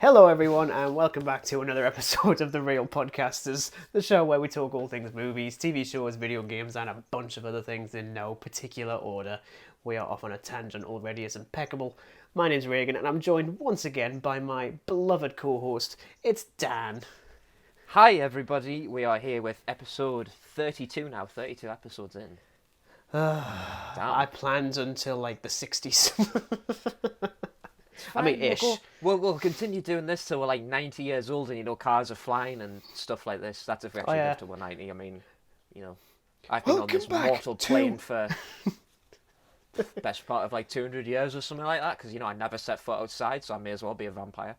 Hello, everyone, and welcome back to another episode of The Real Podcasters, the show where we talk all things movies, TV shows, video games, and a bunch of other things in no particular order. We are off on a tangent already, it's impeccable. My name's Regan, and I'm joined once again by my beloved co-host. It's Dan. Hi, everybody. We are here with episode 32 now, 32 episodes in. I planned until like the 60s. I mean, ish. We'll continue doing this till we're like 90 years old and, cars are flying and stuff like this. That's if we actually live to 190. I mean, I've been on this mortal plane for best part of like 200 years or something like that, because, I never set foot outside, so I may as well be a vampire.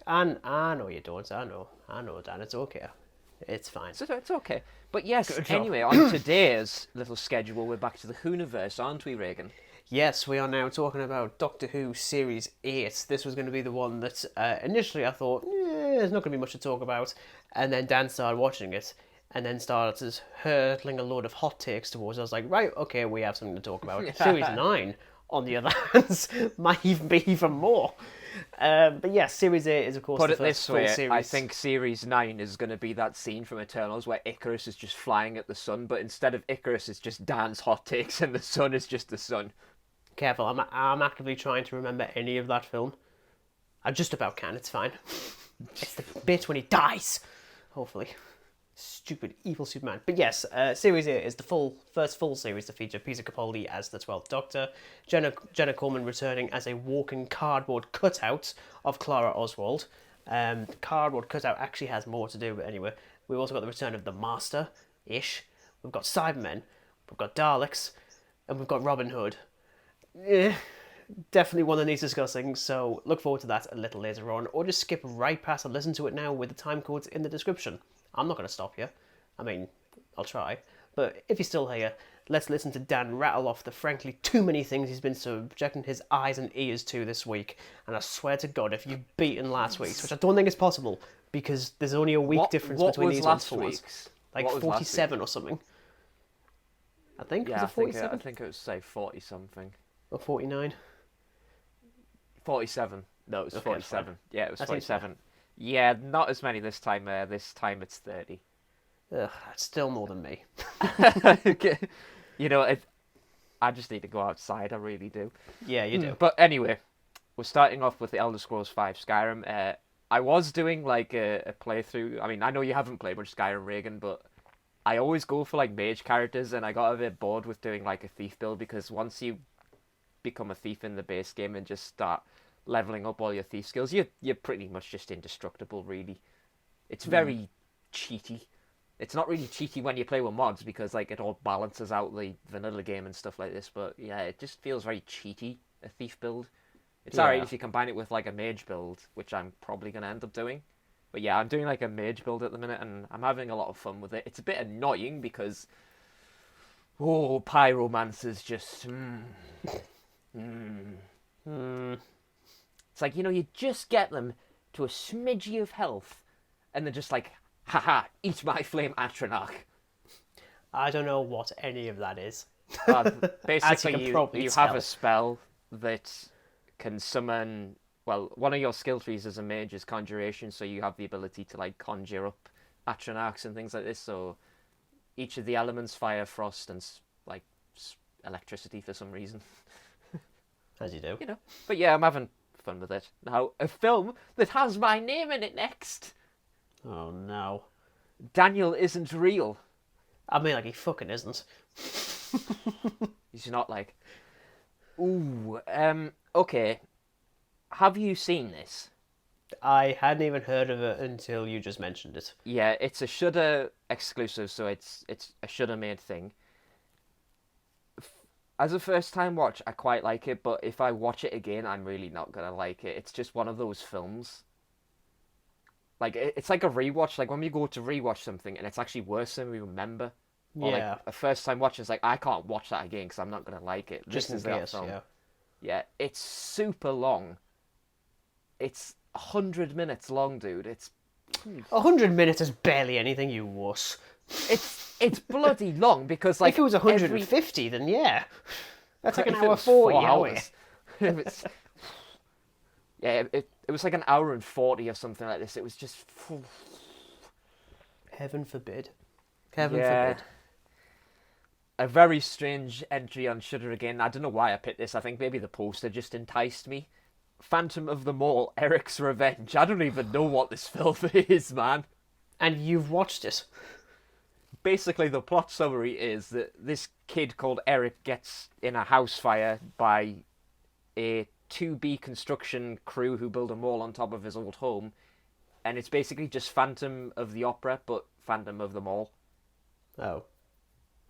And I know you don't. I know, Dan. It's okay. It's fine. So it's okay. But yes, anyway, on today's little schedule, we're back to the Whoniverse, aren't we, Regan? Yes, we are now talking about Doctor Who Series 8. This was going to be the one that initially I thought, there's not going to be much to talk about. And then Dan started watching it and then started hurtling a load of hot takes towards us. I was like, right, okay, we have something to talk about. Series 9, on the other hand, might even be even more. But yes, Series 8 is, of course, the first full series. I think Series 9 is going to be that scene from Eternals where Icarus is just flying at the sun, but instead of Icarus, it's just Dan's hot takes and the sun is just the sun. Careful, I'm actively trying to remember any of that film. I just about can, it's fine. It's the bit when he dies, hopefully. Stupid, evil Superman. But yes, Series 8 is the first full series to feature Peter Capaldi as the 12th Doctor, Jenna Coleman returning as a walking cardboard cutout of Clara Oswald. Cardboard cutout actually has more to do, but anyway. We've also got the return of the Master-ish. We've got Cybermen, we've got Daleks, and we've got Robin Hood. Definitely one that needs discussing, so look forward to that a little later on, or just skip right past and listen to it now with the time codes in the description. I'm not going to stop you. I mean, I'll try. But if you're still here, let's listen to Dan rattle off the frankly too many things he's been subjecting his eyes and ears to this week. And I swear to God, if you've beaten last week's, which I don't think is possible, because there's only a week difference between these last ones. Like 47 or something. I think. Yeah, was it 47? I think it was, say, 40-something. Or 49? 47. No, it was 47. Yeah, it was 47. Seems... Yeah, not as many this time. This time it's 30. Ugh, that's still more than me. I just need to go outside. I really do. Yeah, you do. But anyway, we're starting off with the Elder Scrolls V Skyrim. I was doing like a playthrough. I mean, I know you haven't played much Skyrim, Regan, but I always go for like mage characters, and I got a bit bored with doing like a thief build, because once you become a thief in the base game and just start leveling up all your thief skills, you're pretty much just indestructible, really. It's very cheaty. It's not really cheaty when you play with mods, because like it all balances out the vanilla game and stuff like this, but yeah, it just feels very cheaty, a thief build. It's alright if you combine it with like a mage build, which I'm probably going to end up doing. But yeah, I'm doing like a mage build at the minute, and I'm having a lot of fun with it. It's a bit annoying because pyromancer's just It's like, you just get them to a smidgy of health, and they're just like, haha, eat my flame Atronach. I don't know what any of that is. Basically, you have a spell that can summon... Well, one of your skill trees as a mage is Conjuration, so you have the ability to like conjure up Atronachs and things like this, so each of the elements, fire, frost, and like electricity for some reason. As you do. But yeah, I'm having fun with it. Now, a film that has my name in it next. Oh, no. Daniel isn't real. I mean, like, he fucking isn't. He's not like... Ooh, okay. Have you seen this? I hadn't even heard of it until you just mentioned it. Yeah, it's a Shudder exclusive, so it's a Shudder made thing. As a first-time watch, I quite like it, but if I watch it again, I'm really not going to like it. It's just one of those films. Like, it's like a rewatch. Like, when we go to rewatch something, and it's actually worse than we remember. Or, like, a first-time watch is like, I can't watch that again, because I'm not going to like it. Just in case, yeah. Yeah, it's super long. It's 100 minutes long, dude. It's 100 minutes is barely anything, you wuss. It's bloody long, because like if it was 150, then yeah, that's like an hour 40 hours. Yeah, it It was like an hour and 40 or something like this. It was just... Heaven forbid. Heaven Yeah. forbid. A very strange entry on Shudder again. I don't know why I picked this. I think maybe the poster just enticed me. Phantom of the Mall, Eric's Revenge. I don't even know what this film is, man. And you've watched it. Basically, the plot summary is that this kid called Eric gets in a house fire by a 2B construction crew who build a mall on top of his old home. And it's basically just Phantom of the Opera, but Phantom of the Mall. Oh.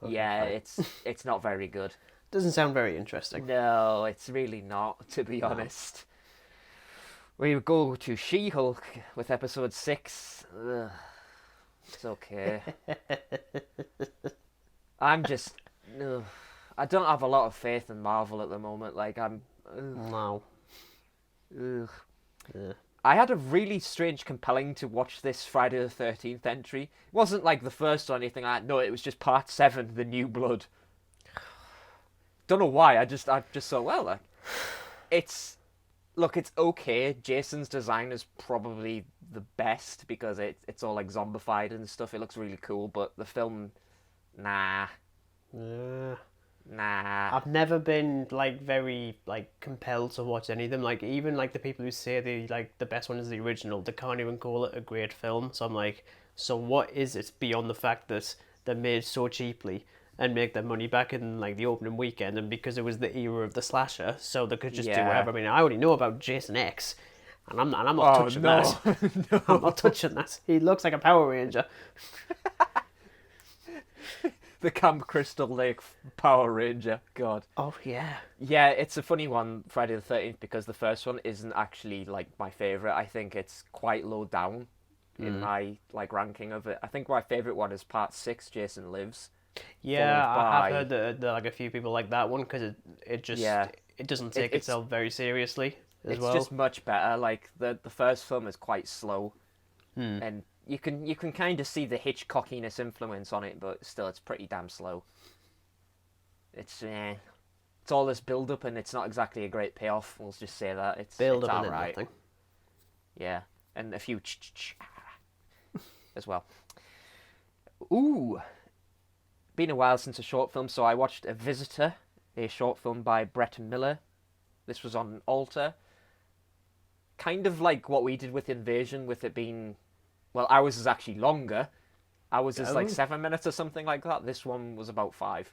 Okay, Yeah, fine. it's not very good. Doesn't sound very interesting. No, it's really not, to be honest. We go to She-Hulk with episode 6. Ugh, it's okay. I'm just... Ugh, I don't have a lot of faith in Marvel at the moment. Like, I'm... No. Ugh. Yeah. I had a really strange compelling to watch this Friday the 13th entry. It wasn't like the first or anything like that. No, it was just part 7, The New Blood. Don't know why. I just thought, well, like, it's okay. Jason's design is probably the best because it's all like zombified and stuff. It looks really cool, but the film, nah. I've never been like very like compelled to watch any of them. Like even like the people who say the best one is the original, they can't even call it a great film. So I'm like, so what is it beyond the fact that they're made so cheaply and make their money back in like the opening weekend, and because it was the era of the slasher, so they could just do whatever. I mean, I already know about Jason X, and I'm not touching that. No. I'm not touching that. He looks like a Power Ranger. The Camp Crystal Lake Power Ranger. God. Oh yeah. Yeah, it's a funny one, Friday the 13th, because the first one isn't actually like my favourite. I think it's quite low down in my like ranking of it. I think my favourite one is part 6, Jason Lives. Yeah, followed I by- have heard that like a few people like that one because it just it doesn't take it's- itself very seriously as It's well. just much better. Like the first film is quite slow, and you can kind of see the Hitchcockiness influence on it, but still, it's pretty damn slow. It's all this build up, and it's not exactly a great payoff. We'll just say that it's Build it's up and then alright. nothing. Yeah, and a few as well. Ooh, been a while since a short film, so I watched A Visitor, a short film by Brett Miller. This was on Alter. Kind of like what we did with Invasion, with it being, well, ours is actually longer. Ours is like 7 minutes or something like that. This one was about 5.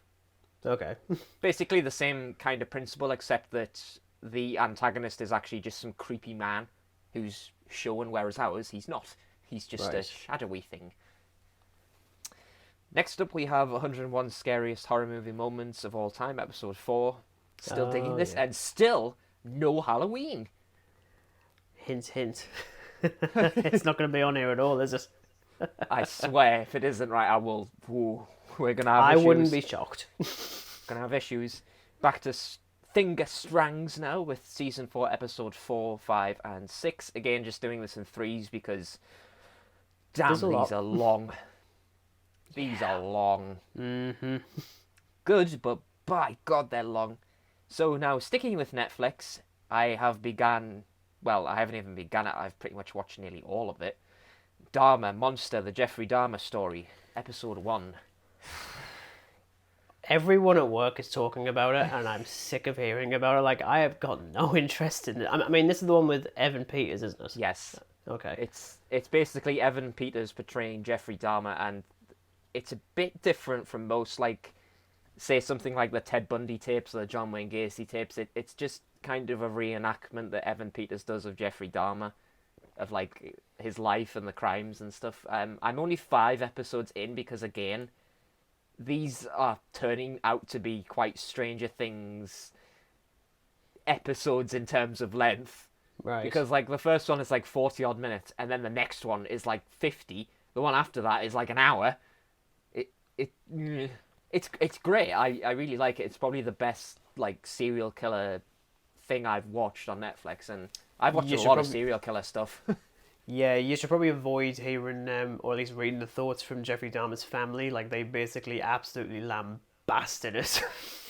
Okay. Basically the same kind of principle, except that the antagonist is actually just some creepy man who's showing, whereas ours, he's not. He's just a Right. shadowy thing. Next up, we have 101 Scariest Horror Movie Moments of All Time, episode 4. Still digging this, yeah. and still no Halloween. Hint, hint. It's not going to be on here at all, is it? I swear, if it isn't right, I will. Whoa, we're gonna have I issues. wouldn't be shocked. Gonna have issues. Back to Finger Strangs now with season 4, episode 4, 5, and 6. Again, just doing this in 3s because damn, There's a lot. these are long. These are long. Mm-hmm. Good, but by God, they're long. So now, sticking with Netflix, I have begun. Well, I haven't even begun it. I've pretty much watched nearly all of it. Dahmer, Monster, the Jeffrey Dahmer story, episode 1. Everyone at work is talking about it, and I'm sick of hearing about it. Like, I have got no interest in it. I mean, this is the one with Evan Peters, isn't it? Yes. Okay. It's basically Evan Peters portraying Jeffrey Dahmer, and it's a bit different from most, like, say something like the Ted Bundy tapes or the John Wayne Gacy tapes. It's just kind of a reenactment that Evan Peters does of Jeffrey Dahmer, of like his life and the crimes and stuff. I'm only 5 episodes in because, again, these are turning out to be quite Stranger Things episodes in terms of length. Right. Because like the first one is like 40 odd minutes, and then the next one is like 50. The one after that is like an hour. It's great. I really like it. It's probably the best like serial killer thing I've watched on Netflix, and I've watched You a should lot of probably- serial killer stuff. Yeah, you should probably avoid hearing, or at least reading the thoughts from Jeffrey Dahmer's family. Like, they basically absolutely lambasted it.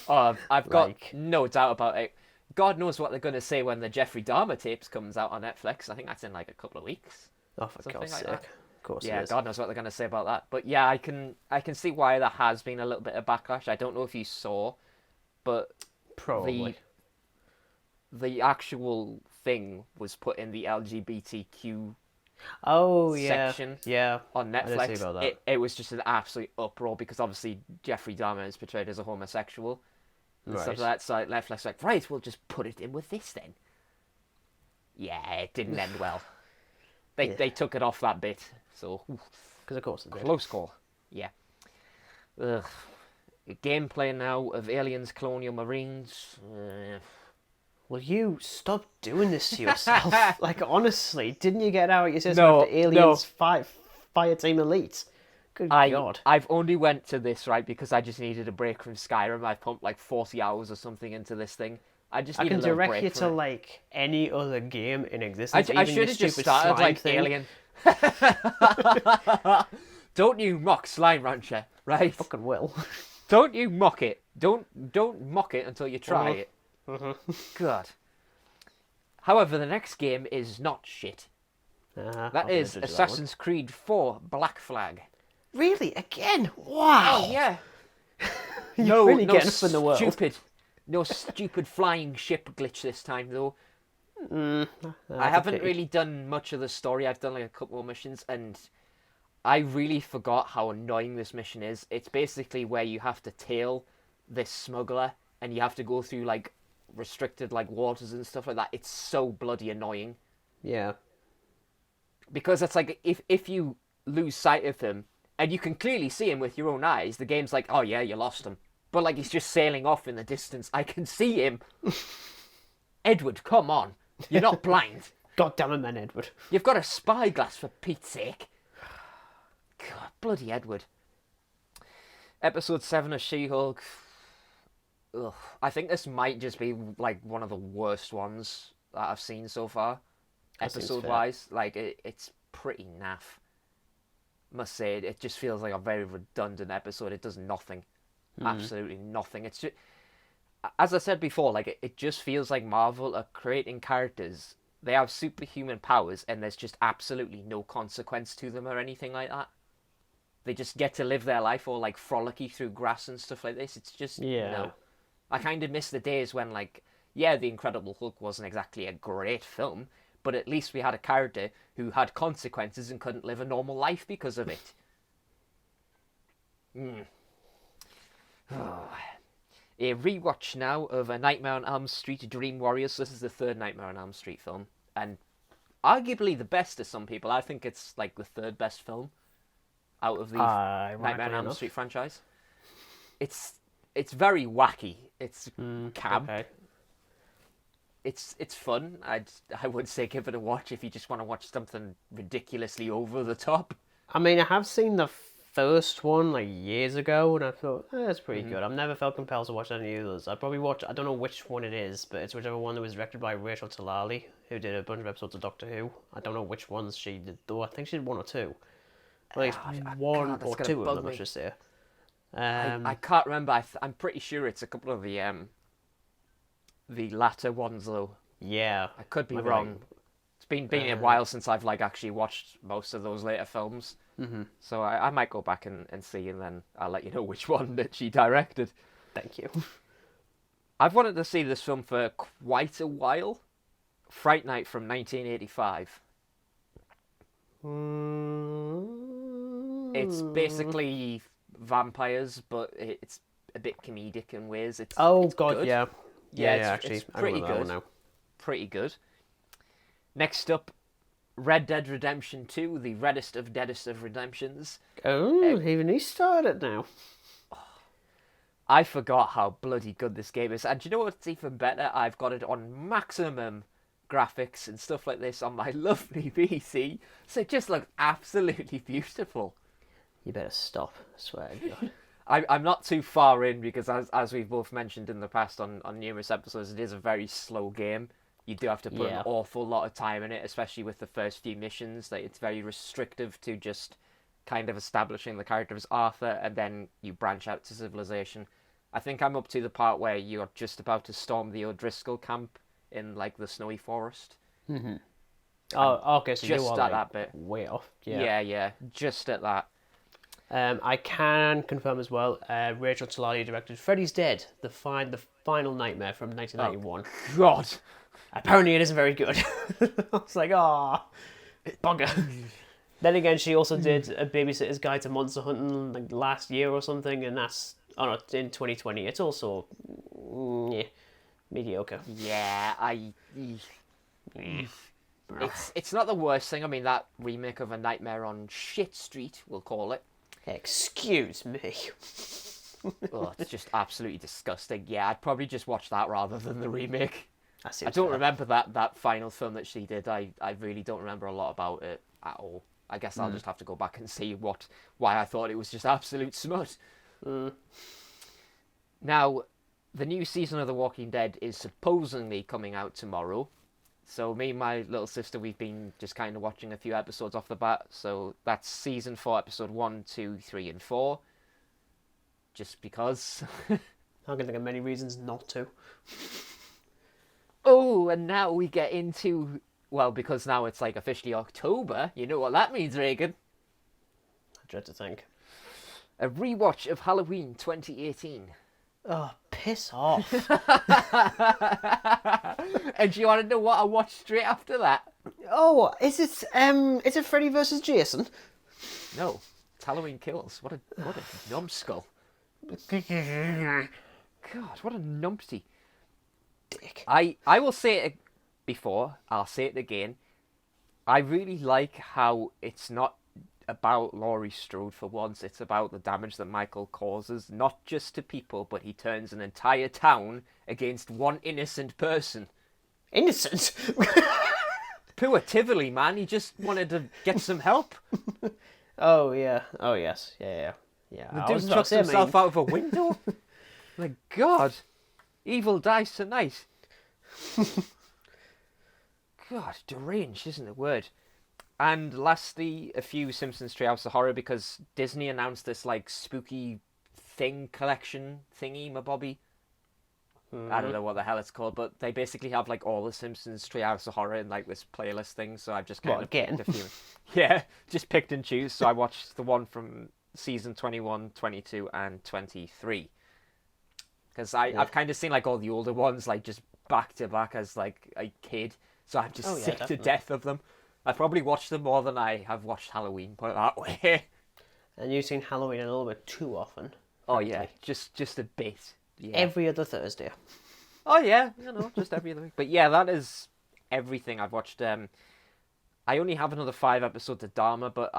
Oh, I've got Like- no doubt about it. God knows what they're going to say when the Jeffrey Dahmer tapes comes out on Netflix. I think that's in like a couple of weeks. Oh, for Something God's like sake. that. Of course Yeah, it is. God knows what they're going to say about that. But yeah, I can see why there has been a little bit of backlash. I don't know if you saw, but Probably. the actual thing was put in the LGBTQ Oh, yeah. section Yeah. on I did see Netflix. about that. It was just an absolute uproar because obviously Jeffrey Dahmer is portrayed as a homosexual and stuff Right. like that. So Netflix like, right, we'll just put it in with this then. Yeah, it didn't end well. Yeah. They took it off that bit, so Because of course it did. close call. Yeah. Ugh. Gameplay now of Aliens Colonial Marines. Will you stop doing this to yourself? Like, honestly, didn't you get out your system No, after Aliens Fire Team Elite? Good God. I've only went to this, right, because I just needed a break from Skyrim. I pumped like 40 hours or something into this thing. I just I need can a little direct break you from to, it. like, any other game in I existence. should your have just stupid started slime like thing. Alien. Don't you mock Slime Rancher, right? Fucking will. Don't you mock it. Don't mock it until you try it. God. However, the next game is not shit. That is Assassin's Creed 4 Black Flag. Really? Again? Wow. Oh yeah. You're really getting up in the world. No stupid flying ship glitch this time though. I That's a haven't pity. really done much of the story. I've done like a couple of missions, and I really forgot how annoying this mission is. It's basically where you have to tail this smuggler, and you have to go through like restricted like waters and stuff like that. It's so bloody annoying Yeah. because it's like if you lose sight of him, and you can clearly see him with your own eyes, the game's like, oh yeah, you lost him. But like he's just sailing off in the distance. I can see him. Edward, come on. You're not blind. God damn it, man, Edward. You've got a spyglass for Pete's sake. God, bloody Edward. Episode 7 of She-Hulk. Ugh. I think this might just be like one of the worst ones that I've seen so far. That seems Episode-wise. Like, it's pretty naff. Must say, it just feels like a very redundant episode. It does nothing. Absolutely nothing. It's just, as I said before, like it just feels like Marvel are creating characters. They have superhuman powers, and there's just absolutely no consequence to them or anything like that. They just get to live their life all like frolicky through grass and stuff like this. It's just no. I kind of miss the days when like, yeah, The Incredible Hulk wasn't exactly a great film, but at least we had a character who had consequences and couldn't live a normal life because of it. A rewatch now of A Nightmare on Elm Street: Dream Warriors. This is the third Nightmare on Elm Street film, and arguably the best to some people. I think it's like the third best film out of the Nightmare on Elm Street franchise. It's very wacky. It's camp. Okay. It's fun. I would say give it a watch if you just want to watch something ridiculously over the top. I mean, I have seen the first one like years ago, and I thought that's pretty good. I've never felt compelled to watch any of those. I'd probably watch. I don't know which one it is, but it's whichever one that was directed by Rachel Talali, who did a bunch of episodes of Doctor Who. I don't know which ones she did though. I think she did one or two. At least one God, or that's two gonna of bug them, I me. should say. I can't remember. I'm pretty sure it's a couple of the latter ones though. Yeah, I could be maybe wrong. It's been a while since I've like actually watched most of those later films. So I might go back and see, and then I'll let you know which one that she directed. Thank you. I've wanted to see this film for quite a while. Fright Night from 1985. It's basically vampires, but it's a bit comedic in ways. It's God, good. yeah. Yeah, Actually, it's I pretty remember that one good. now. Pretty good. Next up, Red Dead Redemption 2, the reddest of deadest of redemptions. Oh, even he started now. I forgot how bloody good this game is. And do you know what's even better? I've got it on maximum graphics and stuff like this on my lovely PC. So it just looks absolutely beautiful. You better stop. I swear to God. I'm not too far in because, as we've both mentioned in the past on numerous episodes, it is a very slow game. You do have to put an awful lot of time in it, especially with the first few missions. Like, it's very restrictive to just kind of establishing the character as Arthur, and then you branch out to civilization. I think I'm up to the part where you're just about to storm the O'Driscoll camp in like the snowy forest. Oh, okay, so you Just are at like that bit. way off. Yeah, just at that. I can confirm as well. Rachel Talali directed Freddy's Dead, the final nightmare from 1991. God. Apparently, it isn't very good. I was like, ah, bugger. Then again, she also did A Babysitter's Guide to Monster Hunting like last year or something, and that's in 2020. It's also mediocre. Yeah, it's not the worst thing. I mean, that remake of A Nightmare on Shit Street, we'll call it. Excuse me. Oh, it's just absolutely disgusting. Yeah, I'd probably just watch that rather than the remake. I don't fair. remember that final film that she did. I really don't remember a lot about it at all. I guess I'll just have to go back and see why I thought it was just absolute smut. Now, the new season of The Walking Dead is supposedly coming out tomorrow. So me and my little sister, we've been just kind of watching a few episodes off the bat. So that's season 4, episode 1, 2, 3, and 4. Just because. I can think of many reasons not to. Oh, and now we get into... Well, because now it's like officially October. You know what that means, Regan? I dread to think. A rewatch of Halloween 2018. Oh, piss off. And do you want to know what I watched straight after that? Oh, is it Freddy versus Jason? No, it's Halloween Kills. What a numbskull. God, what a numpty. Dick. I will say it before, I'll say it again. I really like how it's not about Laurie Strode for once. It's about the damage that Michael causes, not just to people, but he turns an entire town against one innocent person. Innocent? Poor Tivoli, man. He just wanted to get some help. Oh, yeah. Oh, yes. Yeah. The dude chucked himself out of a window. My God. Evil dies tonight. God, deranged isn't the word. And lastly, a few Simpsons Treehouse of Horror, because Disney announced this like spooky thing collection thingy, my bobby. I don't know what the hell it's called, but they basically have like all the Simpsons Treehouse of Horror in like this playlist thing. So I've just kind of picked a few. Yeah, just picked and choose. So I watched the one from season 21, 22, and 23. Because I've kind of seen like all the older ones like just back to back as like a kid. So I'm just sick to death of them. I've probably watched them more than I have watched Halloween, put it that way. And you've seen Halloween a little bit too often. Oh yeah, just a bit. Yeah. Every other Thursday. Oh yeah, just every other week. But yeah, that is everything I've watched. I only have another 5 episodes of Dharma, but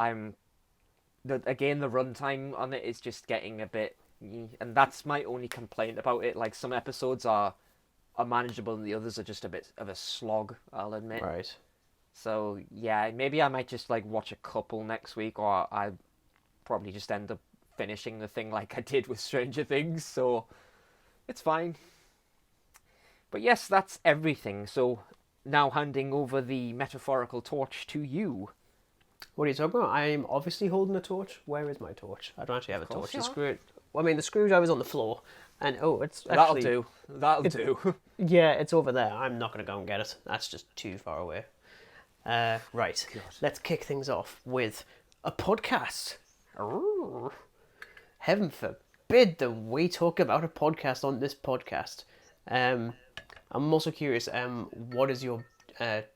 the runtime on it is just getting a bit, and that's my only complaint about it. Like some episodes are manageable, and the others are just a bit of a slog, I'll admit. Right. So yeah, maybe I might just like watch a couple next week, or I probably just end up finishing the thing like I did with Stranger Things. So it's fine. But yes, that's everything. So now handing over the metaphorical torch to you. What are you talking about? I'm obviously holding a torch. Where is my torch? I don't actually have a torch. The screwdriver's on the floor. And it's actually... That'll do. Yeah, it's over there. I'm not going to go and get it. That's just too far away. Right. God. Let's kick things off with a podcast. Ooh. Heaven forbid that we talk about a podcast on this podcast. I'm also curious, what is your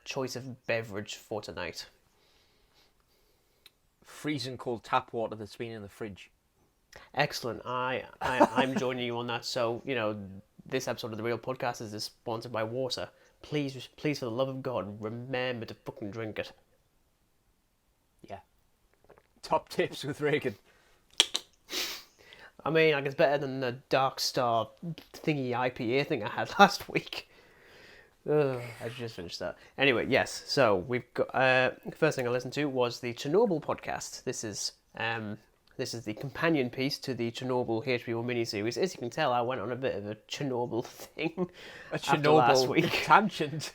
choice of beverage for tonight? Freezing cold tap water that's been in the fridge. Excellent. I'm joining you on that. So, this episode of The Real Podcast is sponsored by water. Please, for the love of God, remember to fucking drink it. Yeah. Top tips with Regan. I mean, it's better than the Dark Star thingy IPA thing I had last week. I just finished that. Anyway, yes. So we've got first thing I listened to was the Chernobyl podcast. This is the companion piece to the Chernobyl HBO miniseries. As you can tell, I went on a bit of a Chernobyl thing. A Chernobyl last week. Tangent.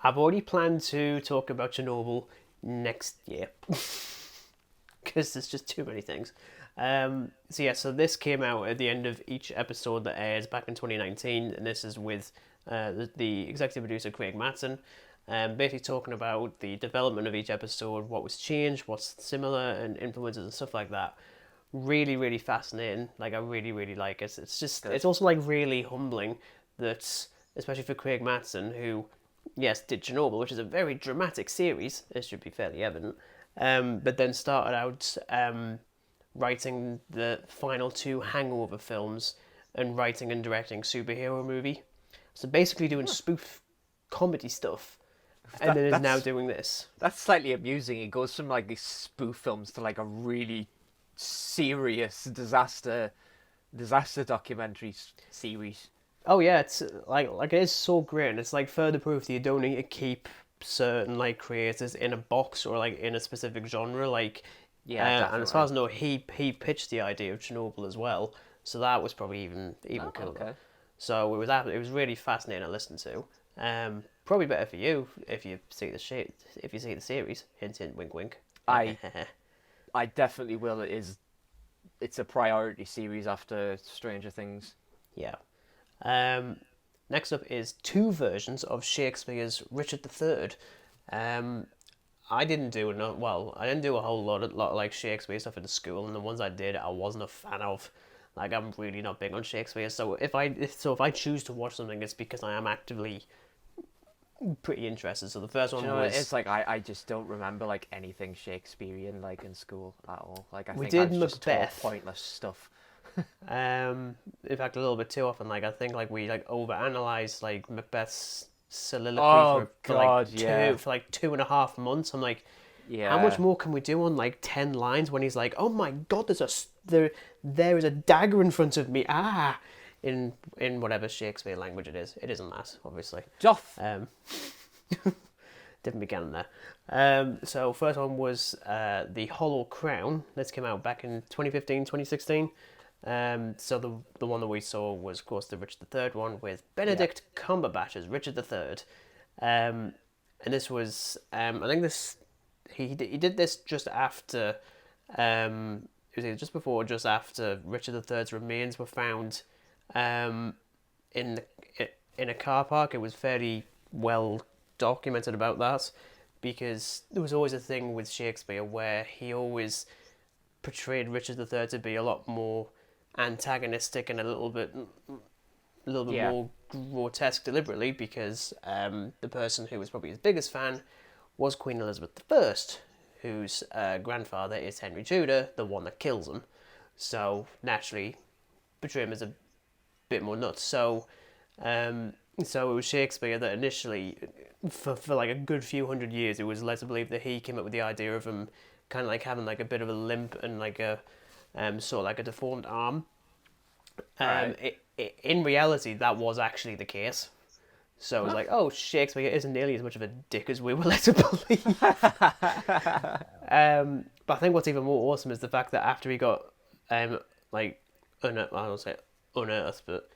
I've already planned to talk about Chernobyl next year because there's just too many things. So this came out at the end of each episode that airs back in 2019, and this is with the executive producer Craig Matten, basically talking about the development of each episode, what was changed, what's similar, and influences and stuff like that. Really, really fascinating. Like I really, really like it. It's just, Good. it's also like really humbling that, especially for Craig Matten, who, yes, did Chernobyl, which is a very dramatic series. It should be fairly evident. But then started out writing the final two Hangover films and writing and directing superhero movie. So basically doing spoof comedy stuff, and then is now doing this. That's slightly amusing. It goes from like these spoof films to like a really serious disaster documentary series. Oh yeah, it's like it is so great, and it's like further proof that you don't need to keep certain like creators in a box or like in a specific genre. Like, Yeah, and as far as I definitely. know, he pitched the idea of Chernobyl as well, so that was probably even Oh, cooler. okay. So it was really fascinating to listen to. Probably better for you if you see if you see the series. Hint, hint, wink, wink. I I definitely will. It's a priority series after Stranger Things. Yeah. Um, Next up is two versions of Shakespeare's Richard III. I didn't do enough. Well, I didn't do a whole lot of like Shakespeare stuff at the school, and the ones I did, I wasn't a fan of. Like, I'm really not big on Shakespeare. So if I choose to watch something, it's because I am actively pretty interested. So the first Do one you know, was it's like I just don't remember like anything Shakespearean like in school at all. Like I we think I did was just taught Macbeth. pointless stuff. In fact, a little bit too often. Like I think like we like overanalyze like Macbeth's soliloquy Oh for like God, yeah, 2.5 months. I'm like, how much yeah. more can we do on like 10 lines when he's like, oh my god, there is a dagger in front of me. Ah, in whatever Shakespeare language it is. It isn't that, obviously. Joff. Um, didn't begin there. So first one was the Hollow Crown. This came out back in 2015, 2016. So the one that we saw was, of course, the Richard III one with Yeah. Benedict Cumberbatch as Richard III. And this was, I think this he did this just after, it was either just before or just after Richard III's remains were found, in in a car park. It was fairly well documented about that because there was always a thing with Shakespeare where he always portrayed Richard III to be a lot more antagonistic and a little bit Yeah. more grotesque deliberately because the person who was probably his biggest fan was Queen Elizabeth I, whose grandfather is Henry Tudor, the one that kills him. So naturally, portray him as a bit more nuts. So it was Shakespeare that initially, for like a good few hundred years, it was led to believe that he came up with the idea of him kind of like having like a bit of a limp and like a sort of like a deformed arm. Right. In reality, that was actually the case. So it was like, oh, Shakespeare isn't nearly as much of a dick as we were led to believe. But I think what's even more awesome is the fact that after he got like I don't say unearthed, but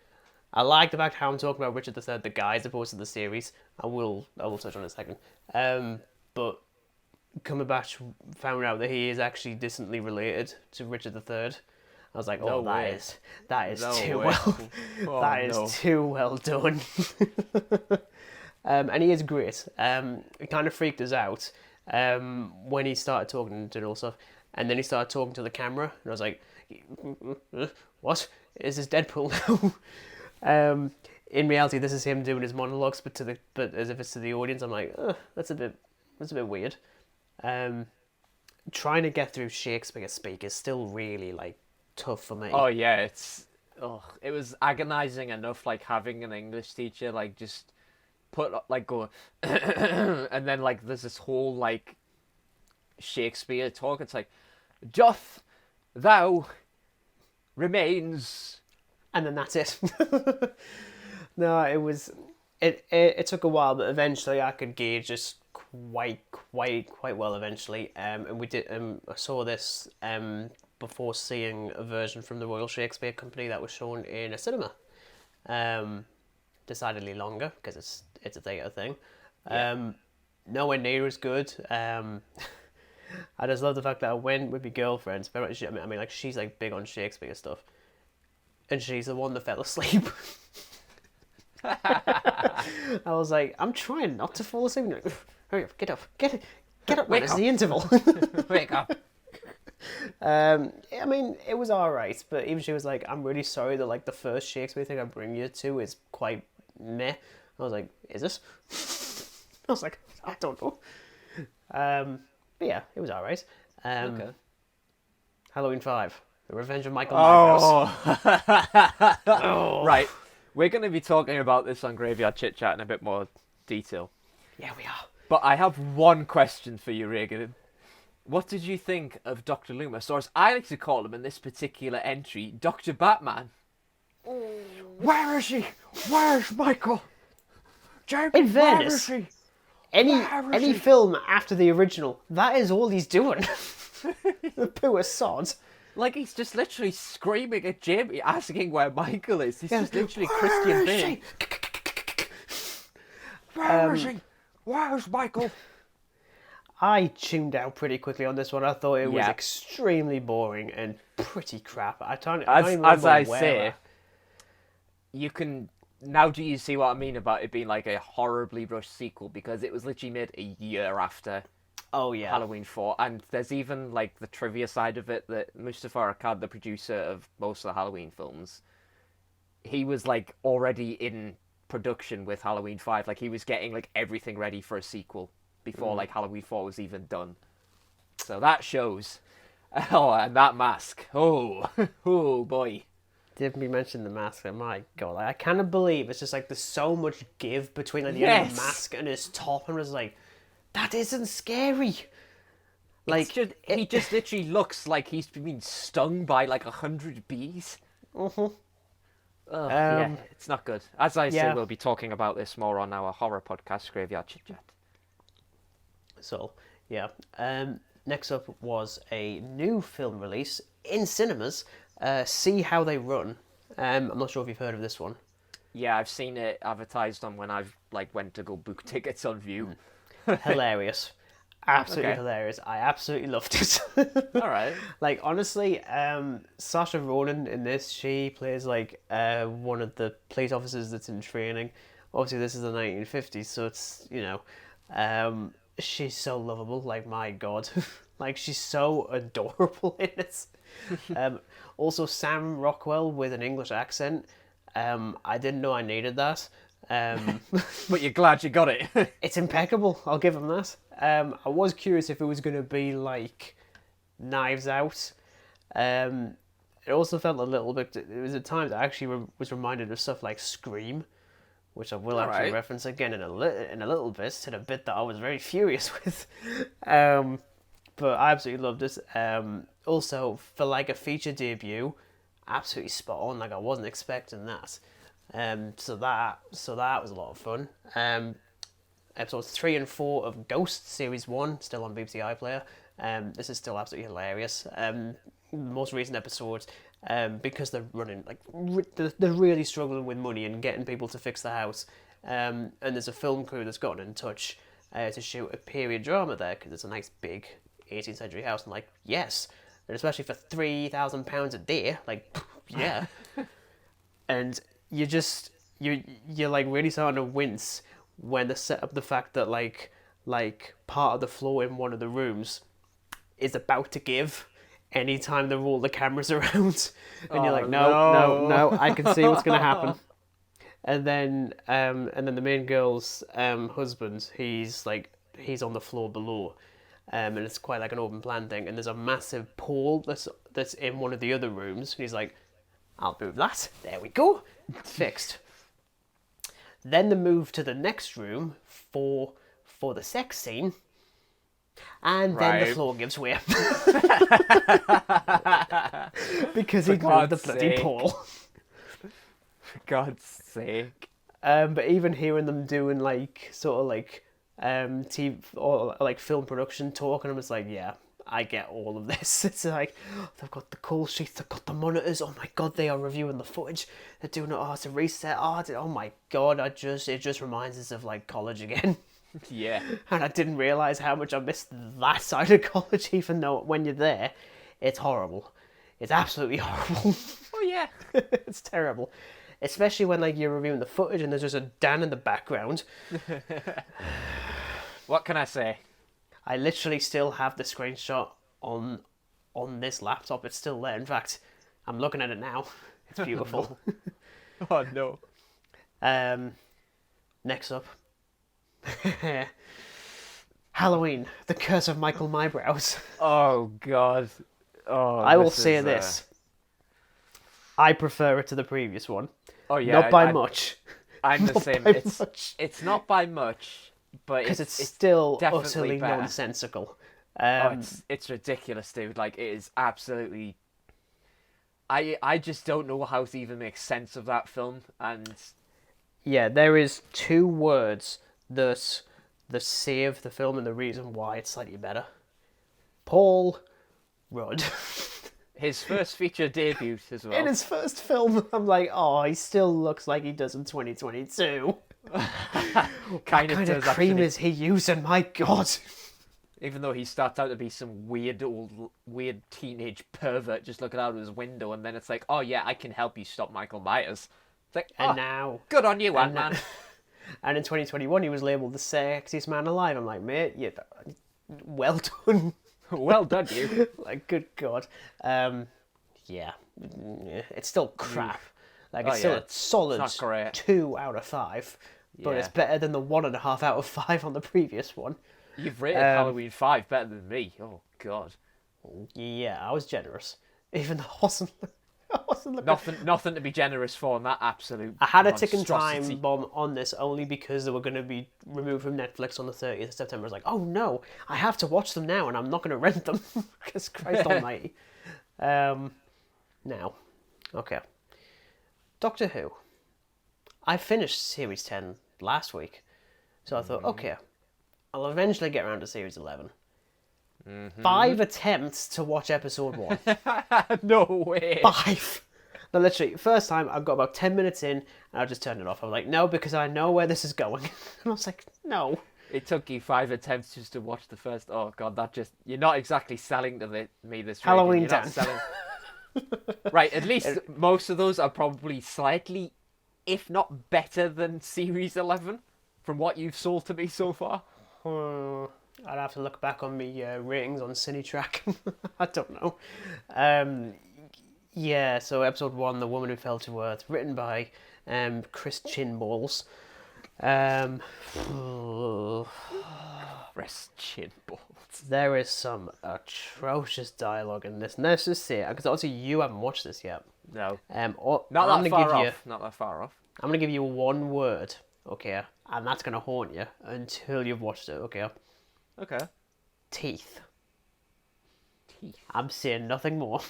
I like the fact how I'm talking about Richard III, the guy, as opposed to the series. I will touch on it in a second. But Cumberbatch found out that he is actually distantly related to Richard III. I was like, No oh, way. that is No too way. well, Oh that is no. too well done. And he is great. It kind of freaked us out when he started talking and doing all stuff, and then he started talking to the camera, and I was like, "What is this Deadpool now?" In reality, this is him doing his monologues, but as if it's to the audience. I'm like, that's a bit weird. Um, Trying to get through Shakespeare speak is still really like tough for Oh me. yeah, it was agonizing enough like having an English teacher like just put like go and then like there's this whole like Shakespeare talk. It's like, doth thou remains. And then that's it. No, it took a while, but eventually I could gauge this quite well eventually. And we did I saw this before seeing a version from the Royal Shakespeare Company that was shown in a cinema. Um, Decidedly longer because it's a theatre thing. Yeah. Nowhere near as good. I just love the fact that I went with my girlfriend. I mean, like, she's like big on Shakespeare stuff, and she's the one that fell asleep. I was like, I'm trying not to fall asleep. Like, hurry up, get up, get up, man! It's the interval. Wake up. I mean, it was alright, but even she was like, I'm really sorry that like the first Shakespeare thing I bring you to is quite meh. I was like, is it? I was like, I don't know. But yeah, it was alright. Okay. Halloween 5, The Revenge of Michael Myers. Oh. Right. We're going to be talking about this on Graveyard Chit Chat in a bit more detail. Yeah, we are. But I have one question for you, Regan. What did you think of Dr. Loomis, or as I like to call him in this particular entry, Dr. Batman? Where is he? Where's Michael? Jamie, In fairness, where is he? any film after the original, that is all he's doing. The poor sod. Like, he's just literally screaming at Jamie, asking where Michael is. He's just literally Christian Bale. Where is he? Where's Michael? I tuned out pretty quickly on this one. I thought it was extremely boring and pretty crap. I can't even As I where. say, you can... Now do you see what I mean about it being like a horribly rushed sequel? Because it was literally made a year after Halloween 4. And there's even like the trivia side of it that Mustafa Akkad, the producer of most of the Halloween films, he was like already in production with Halloween 5. Like he was getting like everything ready for a sequel before like Halloween 4 was even done. So that shows. Oh, and that mask. Oh, oh boy. Didn't we mention the mask? Oh my god, I cannot believe it's just like there's so much give between like the end of the mask and his top, and I was like, that isn't scary. Like he just literally looks like he's been stung by like 100 bees. Yeah, it's not good. As I say, we'll be talking about this more on our horror podcast, Graveyard Chit Chat. So, yeah. Next up was a new film release in cinemas. See How They Run. I'm not sure if you've heard of this one. Yeah, I've seen it advertised on when I've like went to go book tickets on View. Hilarious. Absolutely hilarious. I absolutely loved it. All right. Like, honestly, Saoirse Ronan in this, she plays like one of the police officers that's in training. Obviously, this is the 1950s, so it's, you know, she's so lovable. Like, my God. Like, she's so adorable in it. Also, Sam Rockwell with an English accent. I didn't know I needed that. But you're glad you got it. It's impeccable. I'll give him that. I was curious if it was going to be like Knives Out. It also felt a little bit. It was at times I actually was reminded of stuff like Scream, which I will actually reference again in a little bit, to the bit that I was very furious with. But I absolutely loved it. Also, for like a feature debut, absolutely spot on. Like, I wasn't expecting that. So that was a lot of fun. Episodes 3 and 4 of Ghost Series 1, still on BBC iPlayer. This is still absolutely hilarious. Most recent episodes, because they're running, like, they're really struggling with money and getting people to fix the house. And there's a film crew that's gotten in touch to shoot a period drama there, because it's a nice big 18th century house. And like, yes, and especially for £3,000 a day, like, yeah. And you're like really starting to wince when they set up the fact that like part of the floor in one of the rooms is about to give anytime they roll the cameras around, and you're like, no, I can see what's gonna happen. And then the main girl's husband, he's on the floor below, and it's quite like an open plan thing, and there's a massive pole that's in one of the other rooms, and he's like, I'll move that. There we go. Fixed. Then they move to the next room for the sex scene, and then the floor gives way because he moved the bloody pole. For God's sake. But even hearing them doing like sort of like TV or like film production talk, and I'm just like, yeah, I get all of this. It's like, they've got the call sheets, they've got the monitors. Oh my God, they are reviewing the footage. They're doing it. Oh, it's a reset. Oh my God, it just reminds us of like college again. Yeah. And I didn't realise how much I missed that side of college, even though when you're there, it's horrible. It's absolutely horrible. Oh yeah. It's terrible. Especially when like you're reviewing the footage and there's just a Dan in the background. What can I say? I literally still have the screenshot on this laptop. It's still there. In fact, I'm looking at it now. It's beautiful. Oh no. Next up. Halloween, The Curse of Michael Mybrows. Oh god. Oh. I will say this. I prefer it to the previous one. Oh yeah. Not by much. I'm the Not same. by much. It's not by much, but Because it's still definitely utterly better. nonsensical. It's ridiculous, dude. Like, it is absolutely. I just don't know how to even make sense of that film, and Yeah, there is 2 words that save the film and the reason why it's slightly better. Paul Rudd. his first feature debut as well. In his first film, I'm like, oh, he still looks like he does in 2022. Kind What of kind does of cream actually. is he using? My God. Even though he starts out to be some weird teenage pervert just looking out of his window, and then it's like, oh yeah, I can help you stop Michael Myers. It's like, And oh, now, good on you, and Ant-Man. and in 2021, he was labelled the sexiest man alive. I'm like, mate, well done. Well done, you. Like, good God. Yeah, it's still crap. Like, it's Oh, still yeah. a solid It's not great. 2 out of 5. But Yeah. it's better than the 1.5 out of 5 on the previous one. You've rated Halloween 5 better than me. Oh god. Yeah, I was generous. Even though I wasn't looking. Nothing to be generous for in that absolute. I had a ticking monstrosity. time bomb on this only because they were going to be removed from Netflix on the 30th of September. I was like, oh no, I have to watch them now and I'm not going to rent them. Because Christ almighty. Now, okay. Doctor Who. I finished Series 10 last week. So I thought, okay, I'll eventually get around to Series 11. 5 attempts to watch episode 1. No way. 5. No, literally, first time I got about 10 minutes in and I just turned it off. I was like, no, because I know where this is going. And I was like, no. It took you 5 attempts just to watch the first. Oh god, that just. You're not exactly selling to me this. Regan. Halloween You're not dance. selling. Right, at least most of those are probably slightly, if not better than Series 11, from what you've sold to me so far. I'd have to look back on me ratings on CineTrack. I don't know. Yeah, so episode 1, The Woman Who Fell to Earth, written by Chris Chinballs. Rest chin balls. There is some atrocious dialogue in this. And let's just say, because obviously you haven't watched this yet. No. Not Not that far off. Not that far off. I'm going to give you one word, okay? And that's going to haunt you until you've watched it, okay? Okay. Teeth. Teeth. I'm saying nothing more.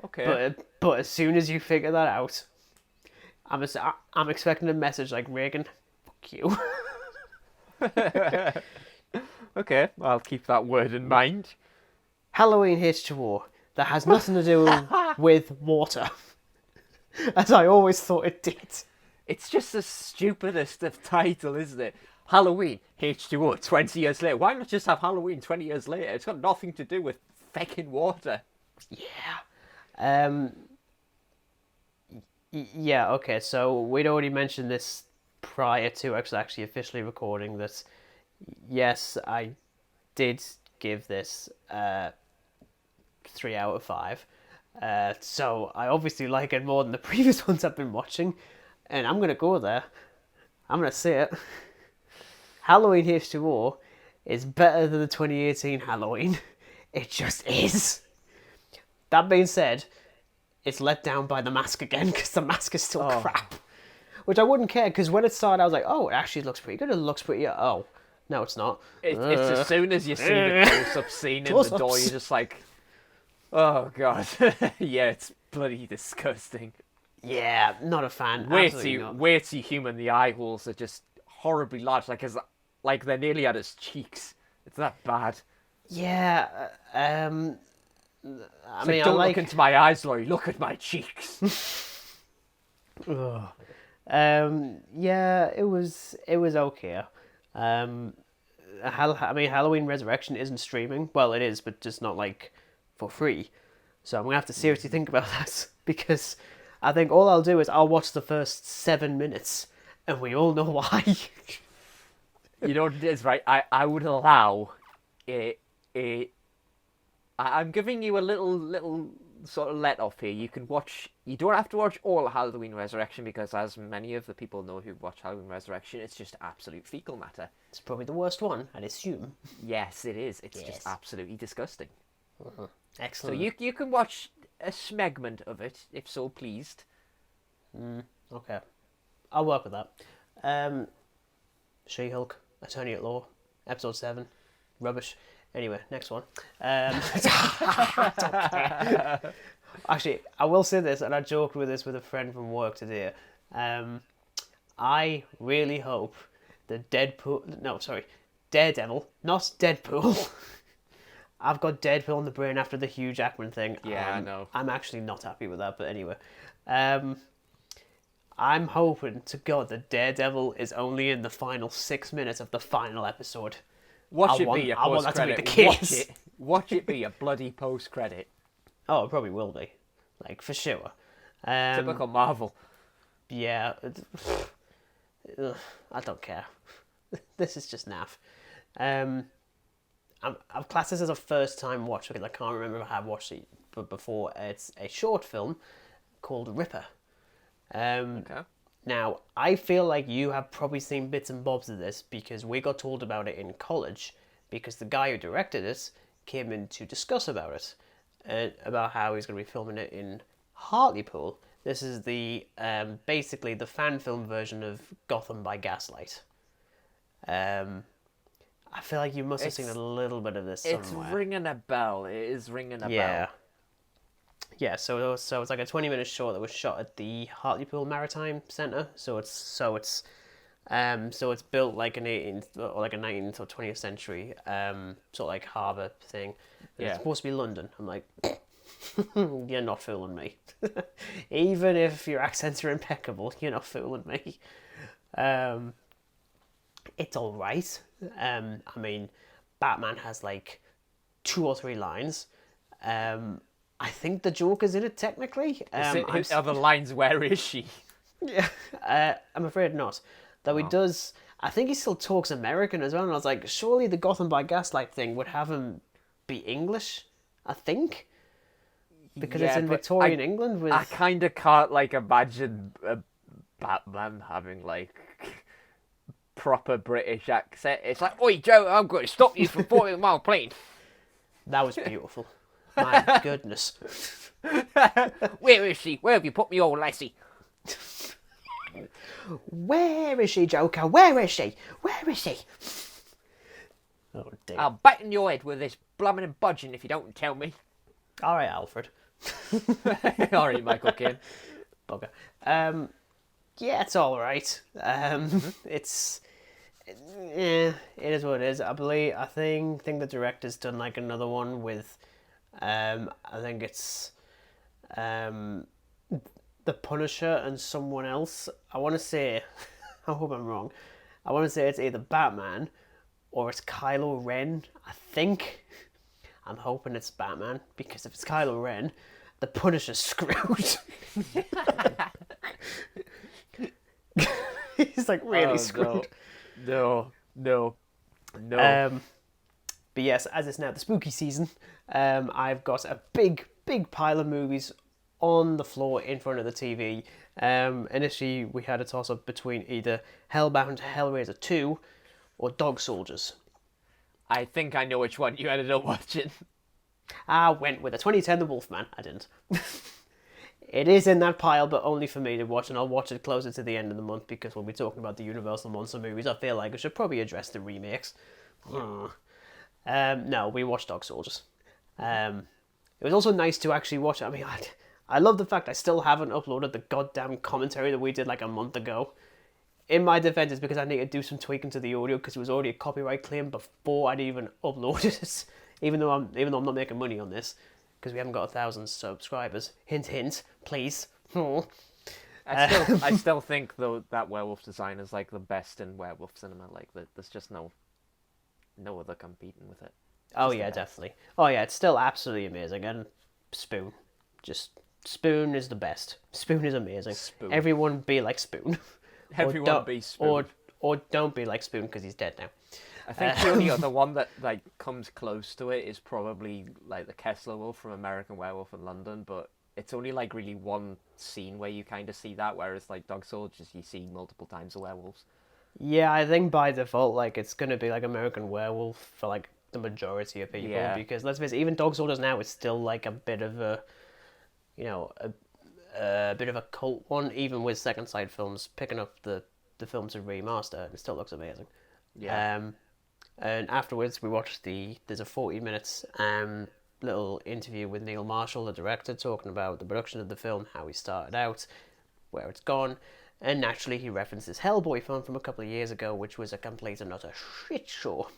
Okay. But as soon as you figure that out, I'm expecting a message like, Regan, fuck you. Okay, I'll keep that word in mind. Halloween H2O. That has nothing to do with water. As I always thought it did. It's just the stupidest of title, isn't it? Halloween, H2O, 20 years later. Why not just have Halloween 20 years later? It's got nothing to do with feckin' water. Yeah. Yeah, okay, so we'd already mentioned this prior to us actually officially recording that, yes, I did give this 3 out of 5. So I obviously like it more than the previous ones I've been watching, and I'm going to go there. I'm going to say it. Halloween H2O is better than the 2018 Halloween. It just is. That being said, it's let down by the mask again because the mask is still crap. Which I wouldn't care because when it started, I was like, oh, it actually looks pretty good. It looks pretty. Oh, no, it's not. It's as soon as you see the close-up scene in the door, you're just like, oh god, yeah, it's bloody disgusting. Yeah, not a fan. Way Absolutely not. too human. The eye holes are just horribly large, like they're nearly at his cheeks. It's that bad. Yeah, I It's mean, like, don't look into my eyes, Laurie. Look at my cheeks. Yeah, it was okay. Halloween Resurrection isn't streaming. Well, it is, but just not like for free. So I'm gonna have to seriously think about that because I think all I'll do is I'll watch the first 7 minutes, and we all know why. You know what it is, right? I would allow I'm giving you a little sort of let off here. You can watch. You don't have to watch all Halloween Resurrection because, as many of the people know who watch Halloween Resurrection, it's just absolute fecal matter. It's probably the worst one, I'd assume. Yes, it is. It's Yes. just absolutely disgusting. Uh-huh. So Excellent. you can watch a smegment of it if so pleased. Okay, I'll work with that. She-Hulk, Attorney at Law, episode 7, rubbish. Anyway, next one. I don't care. Actually, I will say this, and I joked with this with a friend from work today. I really hope the Daredevil, not Deadpool. I've got Deadpool in the brain after the Hugh Jackman thing. Yeah, I know. I'm actually not happy with that, but anyway. I'm hoping to God that Daredevil is only in the final 6 minutes of the final episode. Watch it be a I want that to be post-credit. the case. Watch it be a bloody post-credit. Oh, it probably will be. Like, for sure. Typical Marvel. Yeah. I don't care. This is just naff. I've classed this as a first time watch because I can't remember if I have watched it before. It's a short film called Ripper. Okay. Now, I feel like you have probably seen bits and bobs of this because we got told about it in college because the guy who directed it came in to discuss about it and about how he's going to be filming it in Hartlepool. This is the basically the fan film version of Gotham by Gaslight. I feel like you must have seen a little bit of this somewhere. It's ringing a bell. It is ringing a Yeah. bell. Yeah, so it's like a 20-minute short that was shot at the Hartlepool Maritime Centre. So it's built like an 18th or like a 19th or 20th century sort of like harbour thing. And It's supposed to be London. I'm like, you're not fooling me. Even if your accents are impeccable, you're not fooling me. It's all right. I mean, Batman has like 2 or 3 lines. I think the Joker's in it technically. Are the lines, where is she? Yeah, I'm afraid not. Though he does, I think he still talks American as well. And I was like, surely the Gotham by Gaslight thing would have him be English. I think because it's in but Victorian England. With I kind of can't like imagine a Batman having like proper British accent. It's like, oi Joe, I'm going to stop you from 40-mile plane. that was beautiful. My goodness. Where is she? Where have you put me, old lassie? Where is she, Joker? Where is she? Where is she? Oh dear. I'll batten your head with this blooming and budging if you don't tell me. All right, Alfred. All right, Michael Caine. Bugger. Yeah, it's all right. It is what it is. I think the director's done like another one with, I think it's, the Punisher and someone else. I want to say, I hope I'm wrong. I want to say it's either Batman or it's Kylo Ren. I think. I'm hoping it's Batman because if it's Kylo Ren, the Punisher's screwed. He's like really screwed. No. But yes, as it's now the spooky season, I've got a big pile of movies on the floor in front of the TV. Initially, we had a toss-up between either Hellbound Hellraiser 2 or Dog Soldiers. I think I know which one you ended up watching. I went with a 2010 The Wolfman. I didn't. It is in that pile, but only for me to watch, and I'll watch it closer to the end of the month because we'll be talking about the Universal Monster movies. I feel like I should probably address the remakes. No, we watched Dog Soldiers. It was also nice to actually watch it. I mean, I love the fact I still haven't uploaded the goddamn commentary that we did like a month ago. In my defense, it's because I need to do some tweaking to the audio because it was already a copyright claim before I'd even uploaded it. Even though I'm not making money on this because we haven't got 1,000 subscribers. Hint, hint, please. I still think though that werewolf design is like the best in werewolf cinema. Like there's just no other competing with it. Oh yeah, definitely. Oh yeah, it's still absolutely amazing. And Spoon, just Spoon is the best. Spoon is amazing. Spoon. Everyone be like Spoon. Everyone be Spoon. Or don't be like Spoon because he's dead now. I think the only other one that like comes close to it is probably like the Kessler Wolf from American Werewolf in London, but it's only like really one scene where you kind of see that, whereas like Dog Soldiers you see multiple times the werewolves. Yeah, I think by default, like it's gonna be like American Werewolf for like the majority of people Yeah. because let's face it, even Dog Soldiers now is still like a bit of a, you know, a bit of a cult one. Even with Second Sight Films picking up the films and remaster, it still looks amazing. Yeah. And afterwards we watched there's a 40 minutes little interview with Neil Marshall, the director, talking about the production of the film, how he started out, where it's gone. And naturally, he references Hellboy film from a couple of years ago, which was a complete and utter shit show.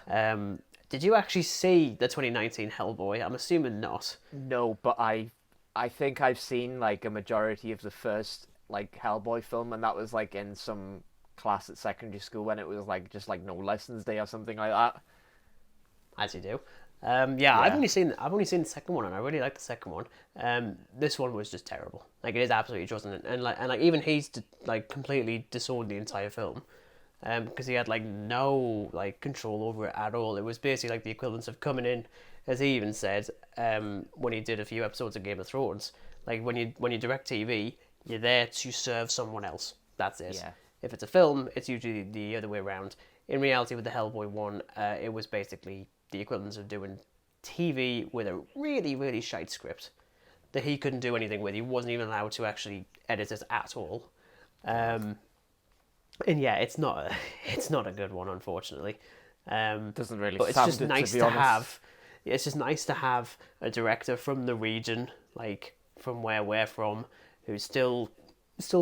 Did you actually see the 2019 Hellboy? I'm assuming not. No, but I think I've seen like a majority of the first like Hellboy film, and that was like in some class at secondary school when it was like just like no lessons day or something like that. As you do. Yeah, I've only seen the second one, and I really like the second one. This one was just terrible. Like it is absolutely atrocious, and like even he's like completely disowned the entire film, because he had like no like control over it at all. It was basically like the equivalent of coming in, as he even said, when he did a few episodes of Game of Thrones. Like when you direct TV, you're there to serve someone else. That's it. Yeah. If it's a film, it's usually the other way around. In reality, with the Hellboy one, it was basically the equivalent of doing TV with a really, really shite script that he couldn't do anything with. He wasn't even allowed to actually edit it at all. And yeah, it's not a good one, unfortunately. Doesn't really but it's sound just it, nice to be to honest. have. It's just nice to have a director from the region, like from where we're from, who's still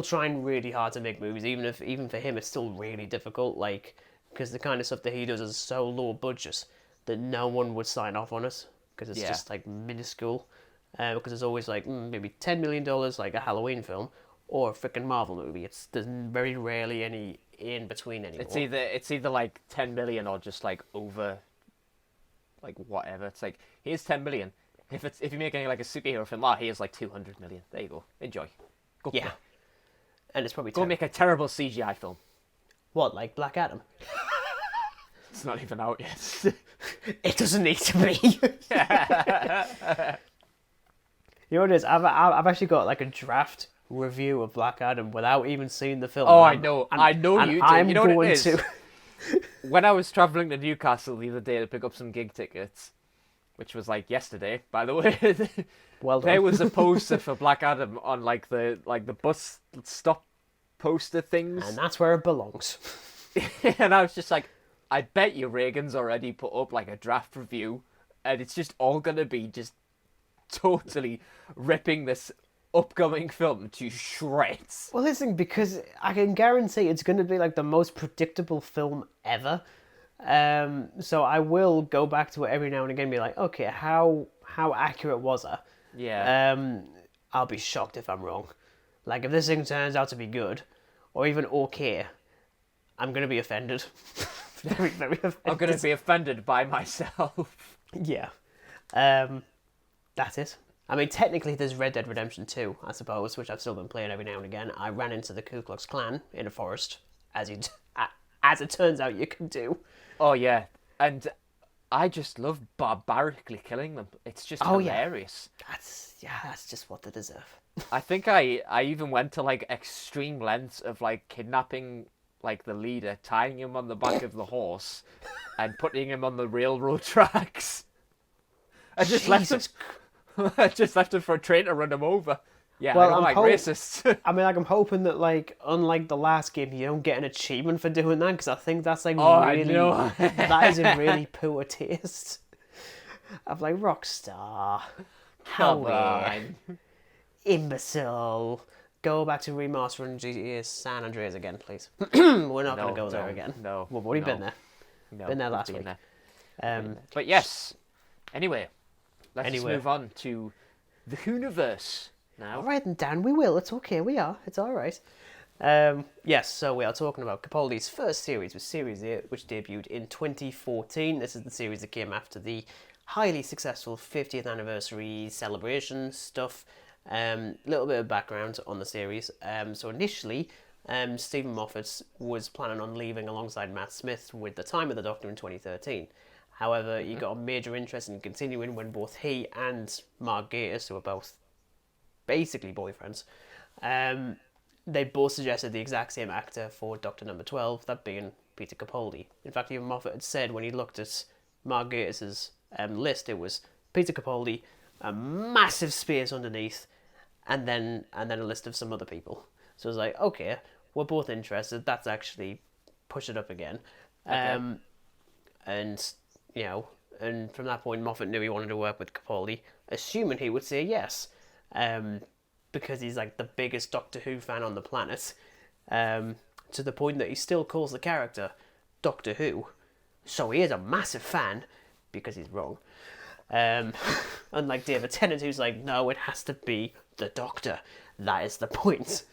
trying really hard to make movies, even for him it's still really difficult, like because the kind of stuff that he does is so low budget that no one would sign off on it because it's just like minuscule. Because there's always like maybe $10 million like a Halloween film or a freaking Marvel movie. There's very rarely any in between anymore. It's either like 10 million or just like over like whatever. It's like here's 10 million. If you're making like a superhero film, here's like 200 million. There you go. Enjoy. Go yeah, and it's probably go make a terrible CGI film. What, like Black Adam? It's not even out yet. It doesn't need to be. You know what it is? I've actually got like a draft review of Black Adam without even seeing the film. Oh, I know you do. I'm You know what going it is? to. When I was travelling to Newcastle the other day to pick up some gig tickets, which was like yesterday, by the way, Well done. there was a poster for Black Adam on like the bus stop poster things, And that's where it belongs. and I was just like, I bet you Regan's already put up like a draft review, and it's just all gonna be just totally ripping this upcoming film to shreds. Well, listen, because I can guarantee it's going to be like the most predictable film ever. So I will go back to it every now and again and be like, okay, how accurate was I? Yeah. I'll be shocked if I'm wrong. Like, if this thing turns out to be good, or even okay, I'm going to be offended. Very, very offended. I'm gonna be offended by myself. Yeah. That's it. I mean, technically, there's Red Dead Redemption 2, I suppose, which I've still been playing every now and again. I ran into the Ku Klux Klan in a forest, as it turns out you can do. Oh yeah, and I just love barbarically killing them. It's just hilarious. That's just what they deserve. I think I even went to like extreme lengths of like kidnapping like the leader, tying him on the back of the horse, and putting him on the railroad tracks. I just left him. I just left him for a train to run him over. Yeah, Well, I don't like racists. I mean, like, I'm hoping that, like, unlike the last game, you don't get an achievement for doing that, because I think that's, like, I really... know. That is in really poor taste. I'm like, Rockstar. Come on. Imbecile. Go back to remastering GTA San Andreas again, please. We're not going to go there again. No. We've already been there. No, Been there last week. But yes. Anyway, let's move on to the universe. now. All right, then, Dan, we will. It's okay. We are. It's all right. Yes, so we are talking about Capaldi's first series, was Series 8, which debuted in 2014. This is the series that came after the highly successful 50th anniversary celebration stuff. Little bit of background on the series. So initially, Stephen Moffat was planning on leaving alongside Matt Smith with The Time of the Doctor in 2013. However, he got a major interest in continuing when both he and Mark Gatiss, who are both basically boyfriends, they both suggested the exact same actor for Doctor Number 12, that being Peter Capaldi. In fact, even Moffat had said when he looked at Mark Gatiss's list, it was Peter Capaldi, a massive space underneath, and then a list of some other people. So it was like, okay, we're both interested. That's actually push it up again. Okay. And, you know, and from that point, Moffat knew he wanted to work with Capaldi, assuming he would say yes. Because he's like the biggest Doctor Who fan on the planet, to the point that he still calls the character Doctor Who. So he is a massive fan, because he's wrong. Unlike David Tennant, who's like, no, it has to be the Doctor. That is the point.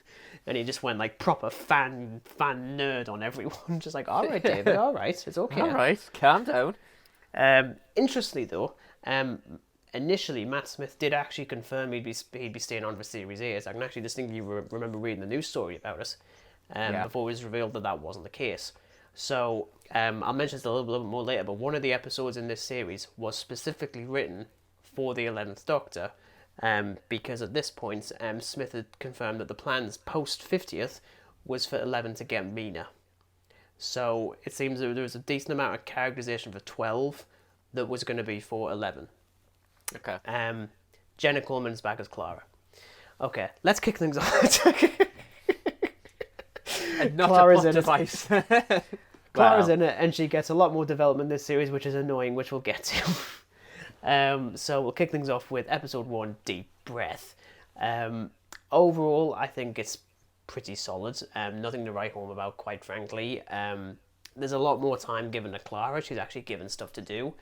And he just went like proper fan nerd on everyone. Just like, all right, David, all right, it's okay. All right, calm down. Interestingly, though, initially Matt Smith did actually confirm he'd be staying on for Series 8. I can actually distinctly remember reading the news story about it before it was revealed that wasn't the case. So I'll mention this a little bit more later, but one of the episodes in this series was specifically written for the 11th Doctor, because at this point Smith had confirmed that the plans post 50th was for 11 to get Mina. So it seems that there was a decent amount of characterization for 12 that was going to be for 11. Okay. Jenna Coleman's back as Clara. Okay, let's kick things off. And not Clara's a plot in it. device. Clara's Wow. in it, and she gets a lot more development this series, which is annoying, which we'll get to. So we'll kick things off with episode 1, Deep Breath. Overall, I think it's pretty solid. Nothing to write home about, quite frankly. There's a lot more time given to Clara. She's actually given stuff to do,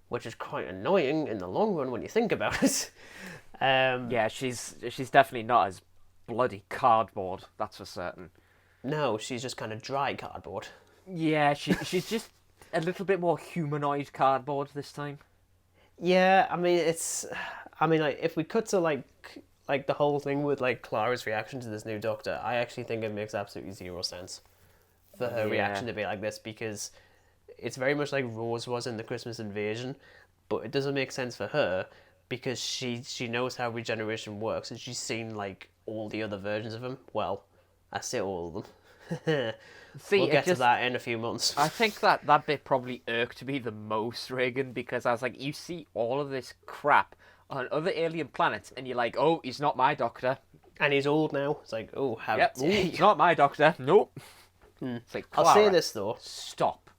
which is quite annoying in the long run when you think about it. Yeah, she's definitely not as bloody cardboard. That's for certain. No, she's just kind of dry cardboard. Yeah, she's just a little bit more humanoid cardboard this time. Yeah, I mean like if we cut to like the whole thing with like Clara's reaction to this new Doctor, I actually think it makes absolutely zero sense for her reaction to be like this, because it's very much like Rose was in the Christmas Invasion, but it doesn't make sense for her because she knows how regeneration works and she's seen like all the other versions of him. Well, I say all of them. See, We'll get to that in a few months. I think that bit probably irked me the most, Regan, because I was like, you see all of this crap on other alien planets, and you're like, oh, he's not my Doctor. And he's old now. It's like, oh, how Yep, dare he's you. not my Doctor. Nope. It's like, I'll say Clara, this though. Stop.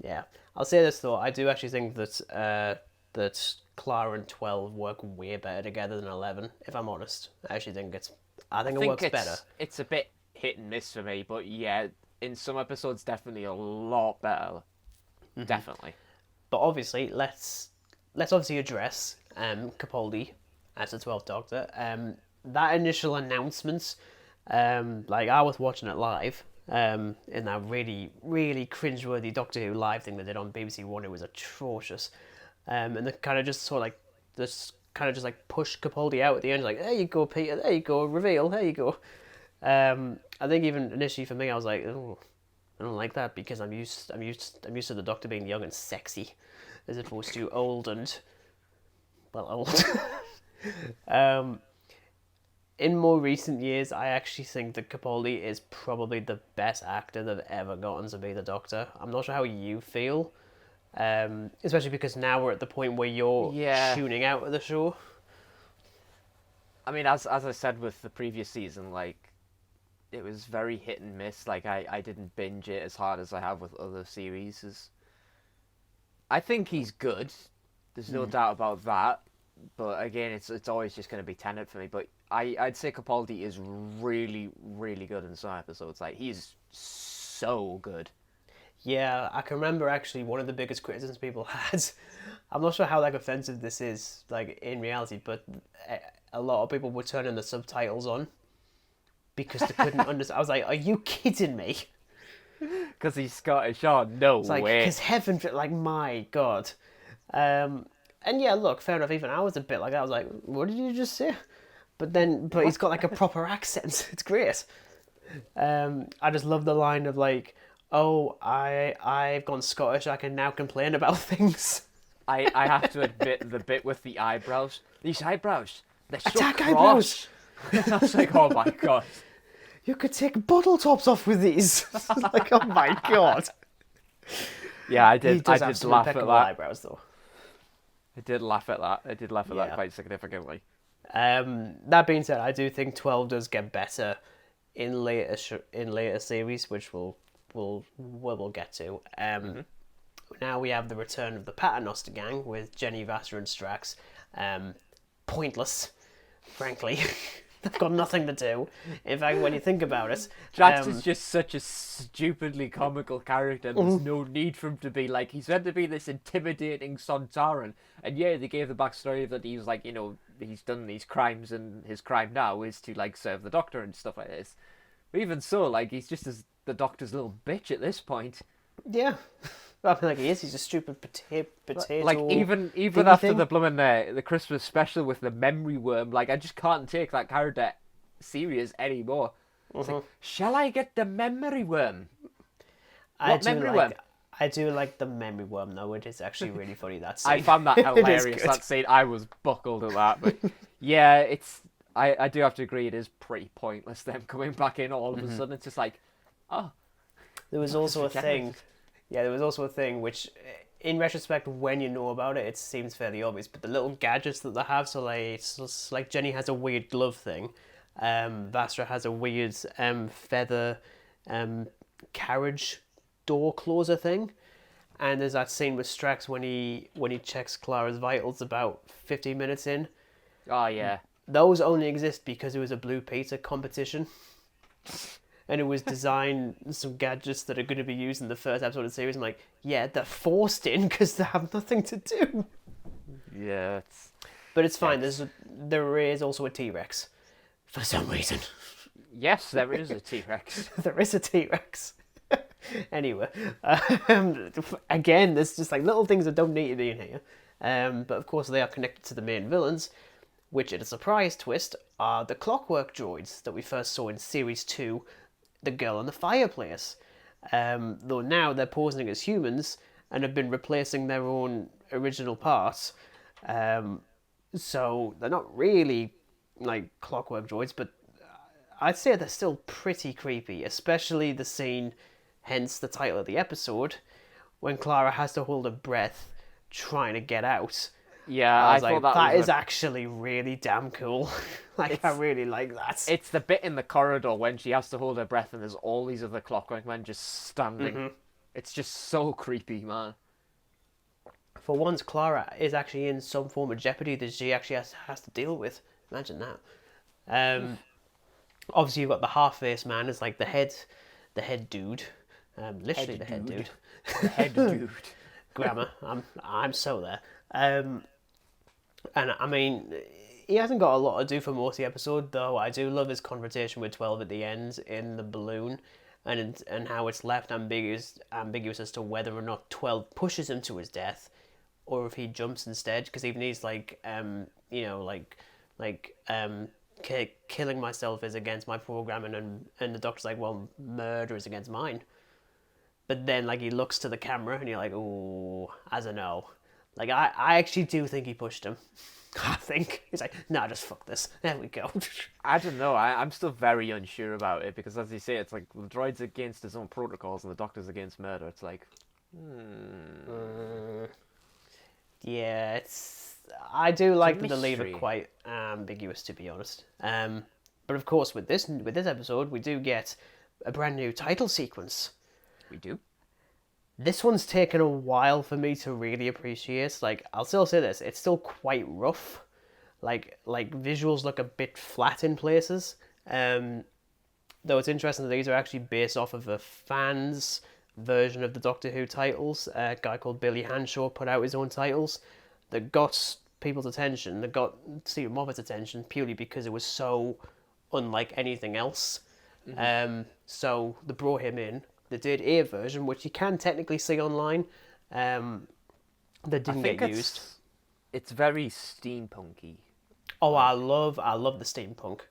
Yeah, I'll say this though. I do actually think that that Clara and 12 work way better together than 11. If I'm honest, I actually think it works better. It's a bit hit and miss for me, but yeah, in some episodes, definitely a lot better. Definitely. But obviously, let's obviously address Capaldi as the 12th Doctor. That initial announcement, like I was watching it live, in that really, really cringeworthy Doctor Who live thing they did on BBC One. It was atrocious. And they kind of just sort of like push Capaldi out at the end, like, there you go, Peter, there you go, reveal, there you go. I think even initially for me, I was like, oh, I don't like that because I'm used to the Doctor being young and sexy, as opposed to old and, well, old. In more recent years, I actually think that Capaldi is probably the best actor they've ever gotten to be the Doctor. I'm not sure how you feel, especially because now we're at the point where you're tuning out of the show. I mean, as I said with the previous season, like, it was very hit and miss. Like, I didn't binge it as hard as I have with other series. I think he's good. There's no doubt about that. But again, it's always just going to be Tennant for me. But I'd say Capaldi is really, really good in some episodes. Like, he's so good. Yeah, I can remember actually one of the biggest criticisms people had. I'm not sure how like offensive this is, like in reality, but a lot of people were turning the subtitles on because they couldn't understand. I was like, are you kidding me? Because he's Scottish. Oh, no It's like, way. because heaven, like, my God. And yeah, look, fair enough. Even I was a bit like that. I was like, what did you just say? But he's got like a proper accent. It's great. I just love the line of like, oh, I've gone Scottish. I can now complain about things. I have to admit, the bit with the eyebrows. These eyebrows, they're so Attack cross. I was like, oh my God. You could take bottle tops off with these. Like, oh my God. Yeah, I He did does I have did some laugh at impeccable that. eyebrows, though. I did laugh at that. I did laugh at that Yeah. quite significantly. That being said, I do think 12 does get better in later series, which we'll get to. Now we have the return of the Paternoster gang with Jenny, Vassar, and Strax. Pointless, frankly. They've got nothing to do. In fact, when you think about it, Drax is just such a stupidly comical character. There's no need for him to be like, he's meant to be this intimidating Sontaran. And yeah, they gave the backstory that he was like, he's done these crimes and his crime now is to like serve the Doctor and stuff like this. But even so, like, he's just as the Doctor's little bitch at this point. yeah. I feel like he is. He's a stupid potato. Like even thingy after thing. the blooming the Christmas special with the memory worm, like I just can't take that character serious anymore. It's like, shall I get the memory worm? What memory worm? I do like the memory worm though. It is actually really funny, that scene. I found that It is hilarious. good. That scene, I was buckled at that. But yeah, I do have to agree, it is pretty pointless them coming back in all of a sudden. It's just like, oh. There was also a Jenna. thing. Yeah, there was also a thing which, in retrospect, when you know about it, it seems fairly obvious. But the little gadgets that they have, so like, it's like Jenny has a weird glove thing, Vastra has a weird feather carriage door closer thing, and there's that scene with Strax when he checks Clara's vitals about 15 minutes in. Oh yeah. Those only exist because it was a Blue Peter competition. And it was design some gadgets that are going to be used in the first episode of the series. I'm like, yeah, they're forced in because they have nothing to do. Yeah. But it's fine. There is also a T-Rex for some reason. Yes, there is a T-Rex. There is a T-Rex. Anyway, again, there's just like little things that don't need to be in here. But of course, they are connected to the main villains, which, in a surprise twist, are the Clockwork droids that we first saw in Series 2, The Girl in the Fireplace. Though now they're posing as humans and have been replacing their own original parts. So they're not really like Clockwork droids, but I'd say they're still pretty creepy, especially the scene, hence the title of the episode, when Clara has to hold her breath trying to get out. Yeah, I I was thought like, that was is actually really damn cool. Like, I really like that. It's the bit in the corridor when she has to hold her breath and there's all these other Clockwork men just standing. It's just so creepy, man. For once, Clara is actually in some form of jeopardy that she actually has to deal with. Imagine that. Obviously, you've got the half-faced man as like the head dude. Literally the head dude. Head dude. Grammar. I'm so there. And I mean, he hasn't got a lot to do for most of the episode, though. I do love his confrontation with 12 at the end in the balloon, and how it's left ambiguous as to whether or not 12 pushes him to his death, or if he jumps instead. Because even he's like, killing myself is against my programming, and the Doctor's like, well, murder is against mine. But then, like, he looks to the camera, and you're like, oh, I don't know. Like, I actually do think he pushed him. I think. He's like, nah, just fuck this. There we go. I don't know. I'm still very unsure about it because, as you say, it's like the droid's against his own protocols and the Doctor's against murder. It's like, Yeah, it's. I do like that they leave it mystery. quite ambiguous, to be honest. But of course, with this episode, we do get a brand new title sequence. we do. This one's taken a while for me to really appreciate. Like, I'll still say this, it's still quite rough. Like visuals look a bit flat in places. Though it's interesting that these are actually based off of a fan's version of the Doctor Who titles. A guy called Billy Hanshaw put out his own titles that got people's attention. They got Stephen Moffat's attention purely because it was so unlike anything else. So they brought him in. They did a version, which you can technically see online, that I didn't think get used. it's very steampunky. Oh, I love the steampunk.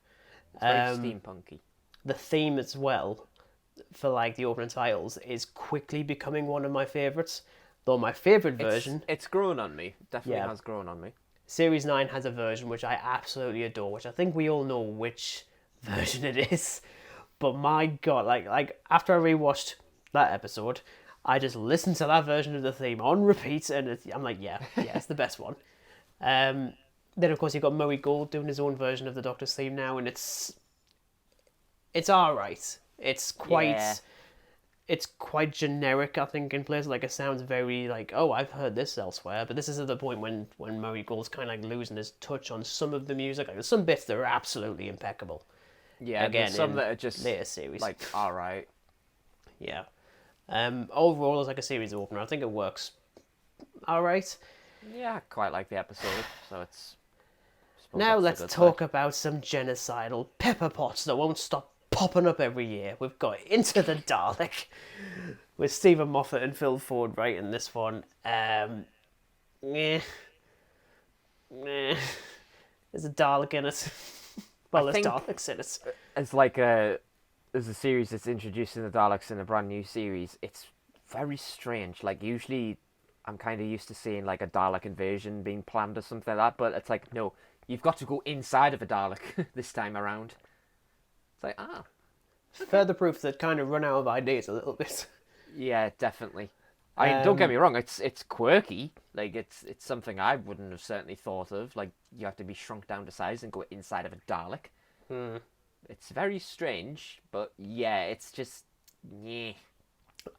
It's very steampunky. The theme as well, for like the opening titles, is quickly becoming one of my favourites. Though my favourite version, It's grown on me. Definitely Yeah. has grown on me. Series 9 has a version which I absolutely adore, which I think we all know which version it is. But my god, like after I rewatched that episode, I just listened to that version of the theme on repeat, and I'm like, yeah, it's the best one. Then of course you've got Murray Gold doing his own version of the Doctor's theme now, and it's alright. It's quite generic, I think, in places. Like, it sounds very like, oh, I've heard this elsewhere. But this is at the point when Murray Gold's kind of like losing his touch on some of the music. Like, there's some bits that are absolutely impeccable. Yeah, Again, there's some in that are just later series. like, all right. Yeah. Overall, as like a series opener, I think it works all right. Yeah, I quite like the episode, so it's. I suppose Now that's a let's good talk about some genocidal pepper pots that won't stop popping up every year. We've got Into the Dalek with Stephen Moffat and Phil Ford writing this one. There's a Dalek in it. Well, there's think- Daleks in it. It's like there's a series that's introducing the Daleks in a brand new series. It's very strange. Like, usually I'm kind of used to seeing like a Dalek invasion being planned or something like that, but it's like, no, you've got to go inside of a Dalek this time around. It's like, Further proof that kind of run out of ideas a little bit. yeah, definitely. I mean, don't get me wrong, it's quirky. Like, it's something I wouldn't have certainly thought of. Like, you have to be shrunk down to size and go inside of a Dalek. It's very strange, but yeah, it's just, yeah.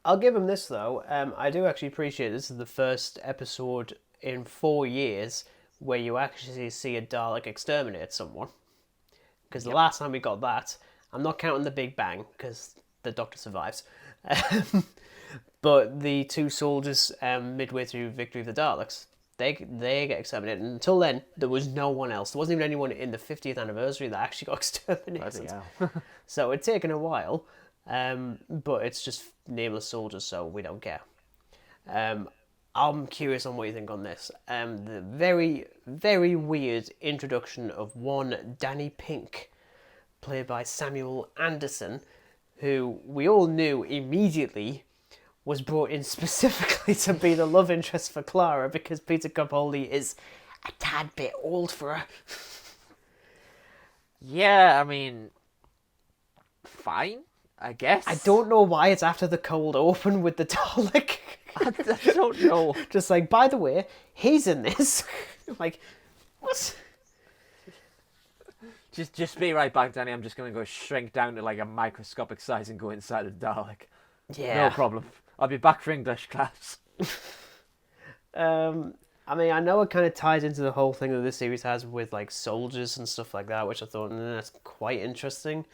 I'll give him this though. I do actually appreciate this is the first episode in 4 years where you actually see a Dalek exterminate someone. Because the last time we got that, I'm not counting the Big Bang because the Doctor survives. But the two soldiers midway through Victory of the Daleks, they get exterminated. And until then, there was no one else. There wasn't even anyone in the 50th anniversary that actually got exterminated. So it'd taken a while, but it's just nameless soldiers, so we don't care. I'm curious on what you think on this. The very, very weird introduction of one Danny Pink, played by Samuel Anderson, who we all knew immediately was brought in specifically to be the love interest for Clara because Peter Capaldi is a tad bit old for her. Yeah, I mean, fine, I guess. I don't know why it's after the cold open with the Dalek. I don't know. Just like, by the way, he's in this. Like, what? Just be right back, Danny. I'm just going to go shrink down to like a microscopic size and go inside a Dalek. Yeah. No problem. I'll be back for English class. I mean, I know it kind of ties into the whole thing that this series has with like soldiers and stuff like that, which I thought that's quite interesting.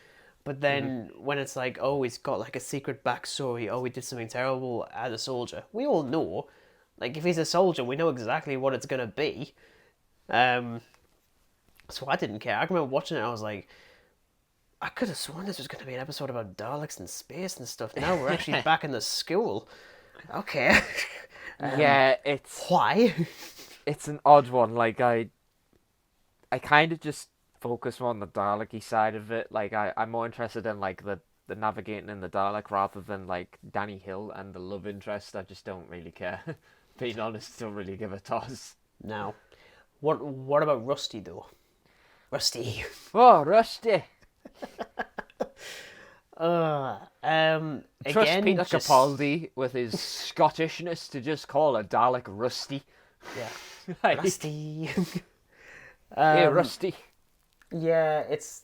But then when it's like, oh, he's got like a secret backstory, oh, he did something terrible as a soldier. We all know, like, if he's a soldier, we know exactly what it's gonna be. So I didn't care. I remember watching it, I was like, I could have sworn this was going to be an episode about Daleks and space and stuff. Now we're actually back in the school. Okay. Yeah, it's Why? it's an odd one. Like, I kind of just focus on the Dalek-y side of it. Like, I'm more interested in like the navigating in the Dalek rather than like Danny Hill and the love interest. I just don't really care. Being honest, don't really give a toss. No. What about Rusty though? Rusty. Oh, Rusty. Trust Trust Peter Capaldi with his Scottishness to just call a Dalek Rusty. Yeah. Like, Rusty. hey, Rusty. Yeah, it's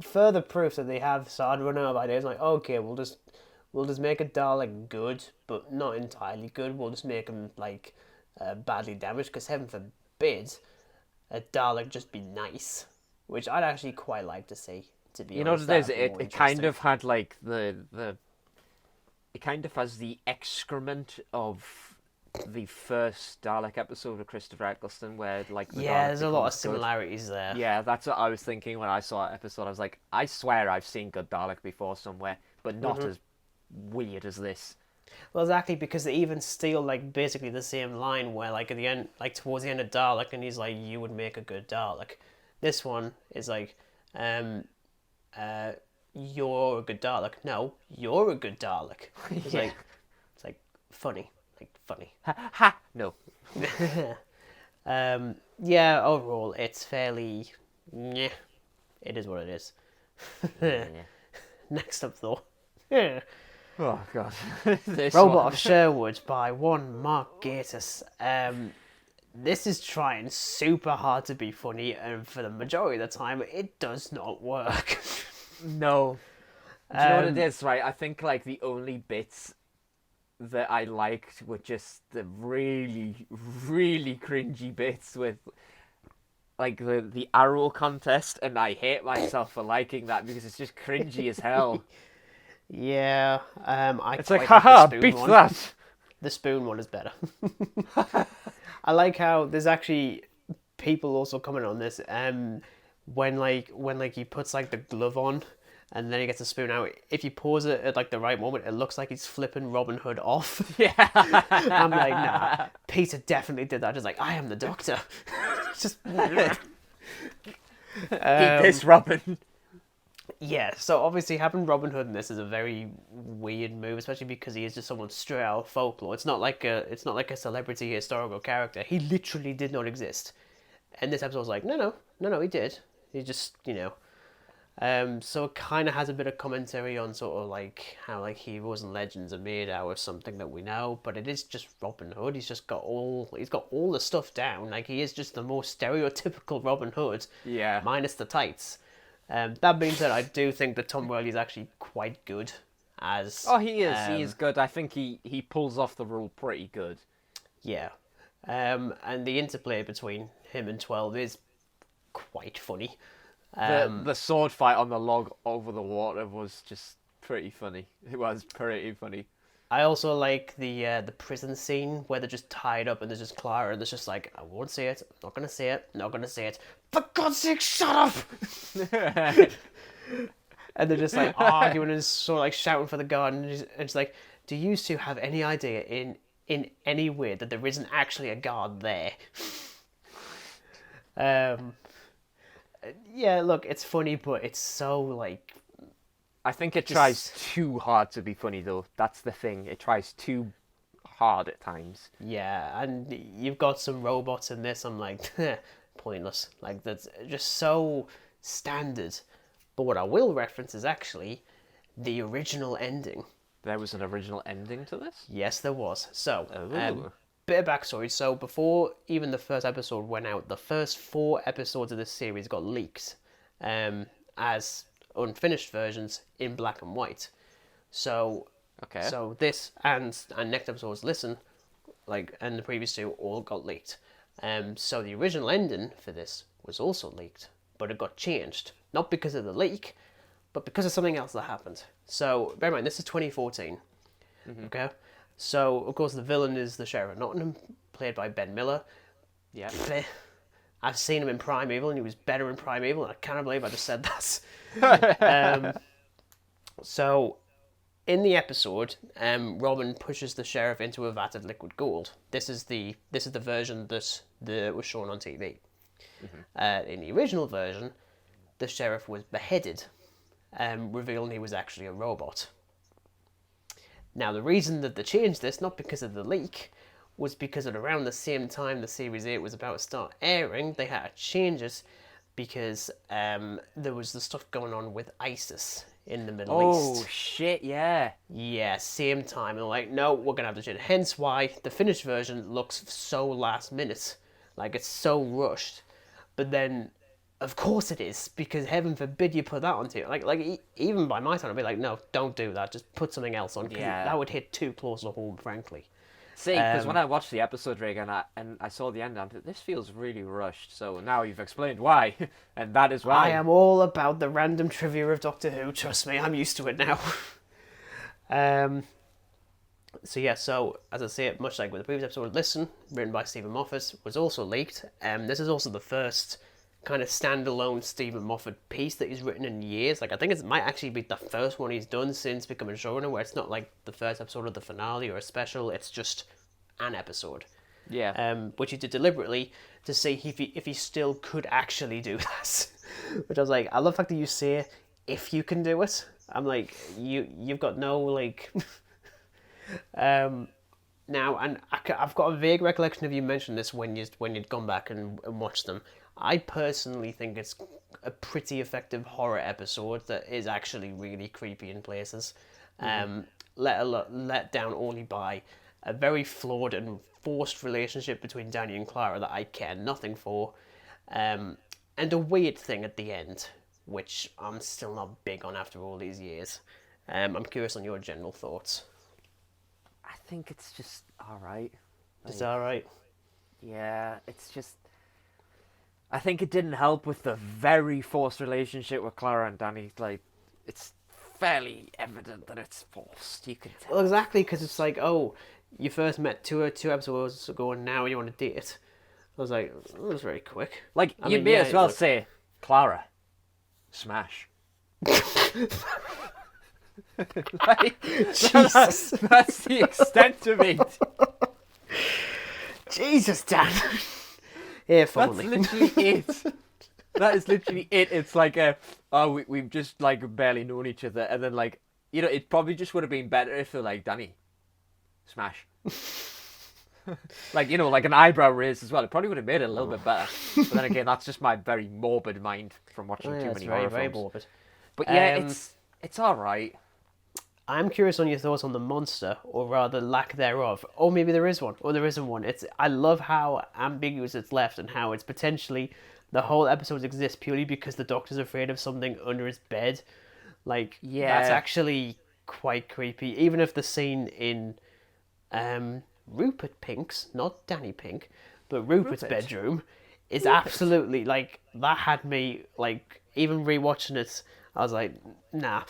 further proof that they have started running out of ideas. Like, okay, we'll just make a Dalek good, but not entirely good. We'll just make him like badly damaged, because heaven forbid a Dalek just be nice, which I'd actually quite like to see. To be You know honest, what it is? that'd be more It kind interesting. of had like the it kind of has the excrement of the first Dalek episode of Christopher Eccleston, where like the Yeah, Dalek there's a lot of becomes good. similarities there. Yeah, that's what I was thinking when I saw that episode. I was like, I swear I've seen Good Dalek before somewhere, but not as weird as this. Well, exactly, because they even steal like basically the same line where like at the end, like towards the end of Dalek, and he's like, "You would make a good Dalek." This one is like, um, "You're a good Dalek." No, you're a good Dalek. Yeah. It's like funny, like funny. Ha! No. Yeah, overall, it's fairly, yeah, it is what it is. Yeah. Next up, though. Oh god. This Robot one. of Sherwood by one Mark Gatiss. This is trying super hard to be funny, and for the majority of the time, it does not work. No. Do you know what it is, right? I think like the only bits that I liked were just the really, really cringy bits with like the arrow contest, and I hate myself for liking that because it's just cringy as hell. Yeah, It's like, haha, the spoon beat one. that. The spoon one is better. I like how there's actually people also comment on this. When he puts like the glove on, and then he gets the spoon out. If you pause it at like the right moment, it looks like he's flipping Robin Hood off. Yeah. I'm like, nah. Peter definitely did that. Just like, I am the Doctor. Just Eat this, Robin. yeah. So obviously having Robin Hood in this is a very weird move, especially because he is just someone straight out of folklore. It's not like a celebrity historical character. He literally did not exist. And this episode was like, no, he did. He just, so it kind of has a bit of commentary on sort of like how like heroes and legends are made out of something that we know, but it is just Robin Hood. He's got all the stuff down. Like he is just the most stereotypical Robin Hood. Yeah. Minus the tights. That being said, I do think that Tom Welly is actually quite good as. Oh, he is. He is good. I think he pulls off the role pretty good. Yeah. And the interplay between him and 12 is quite funny. The sword fight on the log over the water was just pretty funny. It was pretty funny. I also like the prison scene where they're just tied up and there's just Clara and there's just like, I won't say it, not gonna say it, not gonna say it. For God's sake, shut up! And they're just like arguing and sort of like shouting for the guard, and it's like, do you two have any idea in any way that there isn't actually a guard there? Yeah, look, it's funny, but it's so like. I think it tries too hard to be funny, though. That's the thing. It tries too hard at times. Yeah, and you've got some robots in this. I'm like, pointless. Like that's just so standard. But what I will reference is actually the original ending. There was an original ending to this? Yes, there was. So, Ooh. bit of backstory. So before even the first episode went out, the first 4 episodes of this series got leaked as unfinished versions in black and white. So, Okay. So this and next episode's Listen, like, and the previous 2 all got leaked. So the original ending for this was also leaked, but it got changed. Not because of the leak, but because of something else that happened. So, bear in mind, this is 2014. Mm-hmm. Okay? So, of course, the villain is the Sheriff of Nottingham, played by Ben Miller. Yeah. I've seen him in Primeval, and he was better in Primeval, and I can't believe I just said that. So, in the episode, Robin pushes the Sheriff into a vat of liquid gold. This is the version that was shown on TV. Mm-hmm. In the original version, the Sheriff was beheaded, revealing he was actually a robot. Now, the reason that they changed this, not because of the leak, was because at around the same time the Series 8 was about to start airing, they had to change it because there was the stuff going on with ISIS in the Middle East. Oh, shit, yeah. Yeah, same time. And they're like, no, we're going to have to change it. Hence why the finished version looks so last minute. Like, it's so rushed. But then, of course it is, because heaven forbid you put that onto it. Like even by my time, I'd be like, no, don't do that. Just put something else on. Yeah. That would hit too close to home, frankly. See, because when I watched the episode, Regan, and I saw the end, I'm like, this feels really rushed. So now you've explained why, and that is why. I am all about the random trivia of Doctor Who. Trust me, I'm used to it now. So yeah, so as I say, much like with the previous episode, Listen, written by Stephen Moffat, was also leaked. This is also the first kind of standalone Stephen Moffat piece that he's written in years. Like I think it might actually be the first one he's done since becoming showrunner, where it's not like the first episode of the finale or a special. It's just an episode. Yeah. Which he did deliberately to see if he still could actually do this. Which I was like, I love the fact that you say if you can do it. I'm like, you've got no like. Now, and I've got a vague recollection of you mentioned this when you'd gone back and watched them. I personally think it's a pretty effective horror episode that is actually really creepy in places. Let down only by a very flawed and forced relationship between Danny and Clara that I care nothing for, and a weird thing at the end, which I'm still not big on after all these years. I'm curious on your general thoughts. I think it's just alright. Is that alright? Yeah, it's just... I think it didn't help with the very forced relationship with Clara and Danny. Like, it's fairly evident that it's forced. You can tell. Well, exactly, because it's like, oh, you first met two episodes ago and now you want to date. I was like, that was very quick. Like, I you mean, may yeah, as well look- say, Clara, smash. Like, Jesus. that's the extent of it. Jesus, Dan. Yeah, if That's only. literally it. That is literally it. It's like, we've just, like, barely known each other. And then, like, you know, it probably just would have been better if they're like, Danny, smash. Like, you know, like an eyebrow raise as well. It probably would have made it a little bit better. But then again, that's just my very morbid mind from watching Oh, yeah, too it's many very, horror very films. morbid. But yeah, Um, it's all right. I'm curious on your thoughts on the monster, or rather lack thereof. Or maybe there is one, or there isn't one. I love how ambiguous it's left, and how it's potentially the whole episode exists purely because the Doctor's afraid of something under his bed. Like, that's Yeah. actually quite creepy. Even if the scene in Rupert Pink's, not Danny Pink, but Rupert's Rupert. bedroom is absolutely, like, that had me, like, even rewatching it, I was like, nah,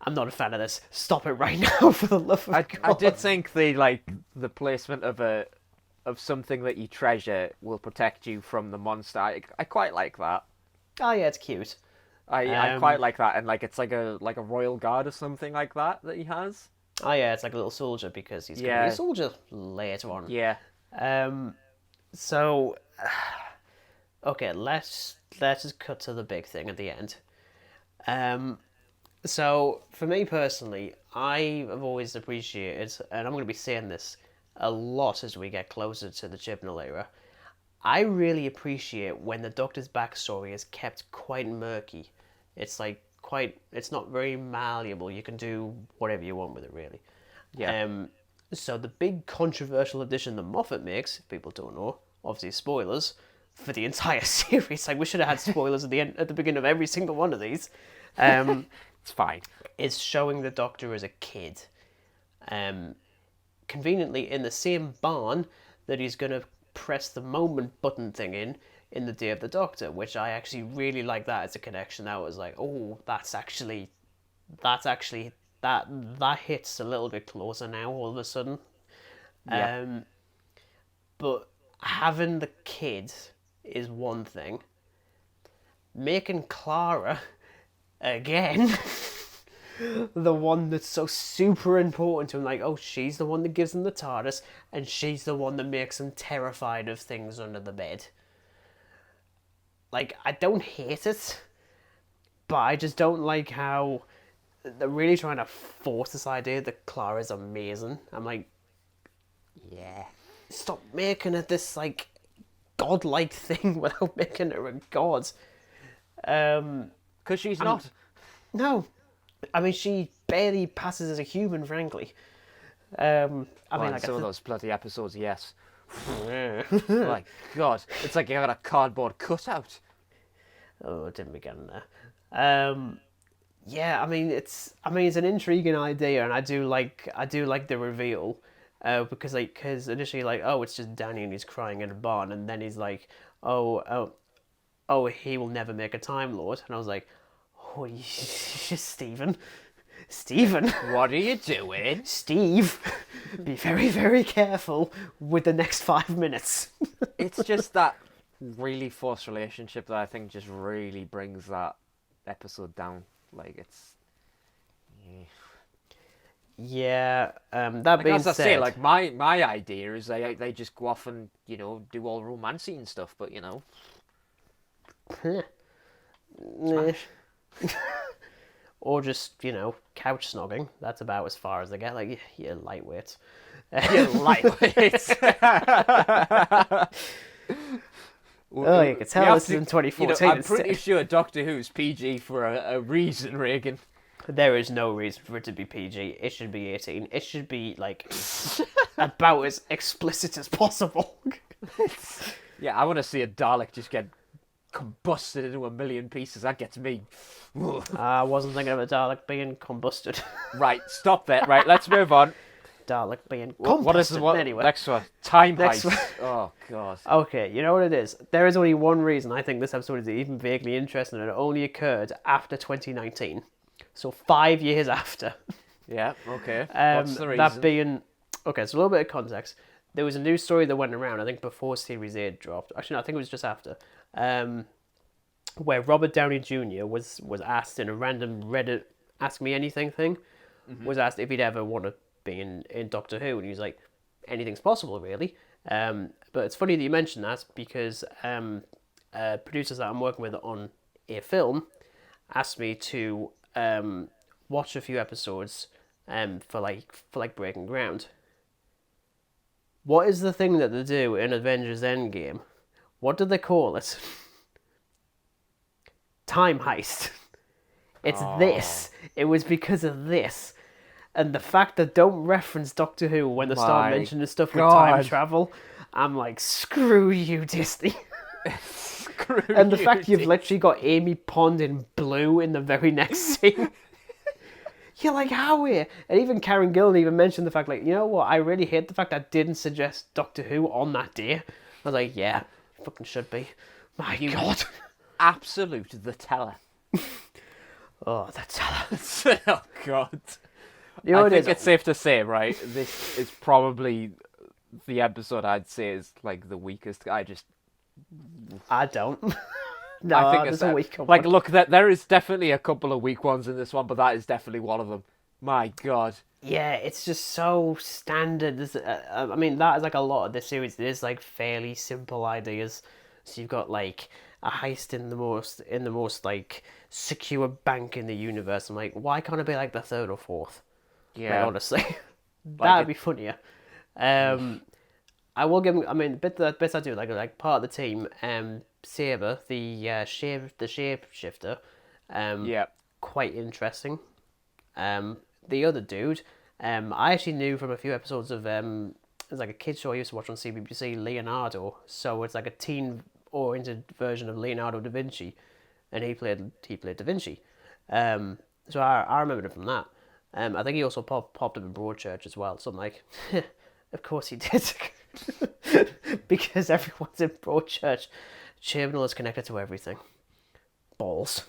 I'm not a fan of this. Stop it right now, for the love of I God. did think the placement of something that you treasure will protect you from the monster. I quite like that. Oh, yeah, it's cute. I quite like that, and like it's like a royal guard or something like that he has. Oh, yeah, it's like a little soldier because he's going to be Yeah. a soldier later on. Yeah. So, okay, let's just cut to the big thing at the end. So, for me personally, I have always appreciated, and I'm going to be saying this a lot as we get closer to the Chibnall era, I really appreciate when the Doctor's backstory is kept quite murky. It's like it's not very malleable. You can do whatever you want with it, really. Yeah. So the big controversial addition that Moffat makes, if people don't know, obviously spoilers, for the entire series. Like, we should have had spoilers at the beginning of every single one of these. It's fine. Is showing the Doctor as a kid. Conveniently in the same barn that he's going to press the moment button thing in the Day of the Doctor, which I actually really like that as a connection. That was like, oh, that's actually that hits a little bit closer now all of a sudden. Yeah. But having the kid is one thing. Making Clara again the one that's so super important to him, like, oh, she's the one that gives him the TARDIS, and she's the one that makes him terrified of things under the bed. Like, I don't hate it, but I just don't like how they're really trying to force this idea that Clara's amazing. I'm like, Yeah. stop making it this, like, godlike thing without making her a god. Because she's not. No. I mean, she barely passes as a human, frankly. I mean, like, Some of those bloody episodes, yes. yeah. Like, God, it's like you got a cardboard cutout. Oh, it didn't begin there. Yeah, I mean, it's an intriguing idea, and I do like the reveal, because initially, like, oh, it's just Danny and he's crying in a barn, and then he's like, oh, he will never make a Time Lord, and I was like, oh, Stephen, What are you doing? Steve. Be very, very careful with the next 5 minutes. It's just that really forced relationship that I think just really brings that episode down. Like it's. Yeah, that Like being as I said, say, like my idea is they just go off and do all romancy and stuff, but Nah. Or just, couch snogging. That's about as far as they get. Like, you're lightweight. you're lightweight. Oh, you can tell this is in 2014. I'm pretty sure Doctor Who's PG for a reason, Regan. There is no reason for it to be PG. It should be 18. It should be, like, about as explicit as possible. Yeah, I want to see a Dalek just get combusted into a million pieces. That gets me. I wasn't thinking of a Dalek being combusted. Right, stop that. Right, let's move on. Dalek being What is combusted. what? Anyway. Next one. Time Next heist. one. Oh, God. Okay, you know what it is? There is only one reason I think this episode is even vaguely interesting, and it only occurred after 2019. So 5 years after. Yeah, okay. What's the reason? That being... Okay, so a little bit of context. There was a news story that went around, I think before Series 8 dropped. Actually, no, I think it was just after. Where Robert Downey Jr. was asked in a random Reddit Ask Me Anything thing, was asked if he'd ever want to be in Doctor Who, and he was like, anything's possible, really. But it's funny that you mentioned that, because producers that I'm working with on a film asked me to watch a few episodes for Breaking Ground. What is the thing that they do in Avengers Endgame? What do they call it? Time heist. It's this. It was because of this. And the fact that don't reference Doctor Who when they start mentioning stuff with time travel, I'm like, screw you, Disney. And the fact you've literally got Amy Pond in blue in the very next scene. You're like, how weird? And even Karen Gillan even mentioned the fact, like, you know what? I really hate the fact I didn't suggest Doctor Who on that day. I was like, yeah, fucking should be. My God. Absolute the teller. Oh, the teller. Oh, God. You know I think it's safe to say, right, this is probably the episode I'd say is, like, the weakest. I don't. No, I think there's a weak one. Like, look, there is definitely a couple of weak ones in this one, but that is definitely one of them. My God. Yeah, it's just so standard. I mean, that is like a lot of this series. It is like fairly simple ideas. So you've got like a heist in the most like secure bank in the universe. I'm like, why can't it be like the third or fourth? Yeah, like, honestly, that'd be funnier. I will give him. I mean, the bits I do like part of the team. Saber, the shapeshifter. Yeah, quite interesting. The other dude, I actually knew from a few episodes of it's like a kids show I used to watch on CBBC, Leonardo. So it's like a teen-oriented version of Leonardo da Vinci, and he played Da Vinci. So I remembered him from that. I think he also popped up in Broadchurch as well. So I'm like, of course he did, because everyone's in Broadchurch. Chibnall is connected to everything. Balls.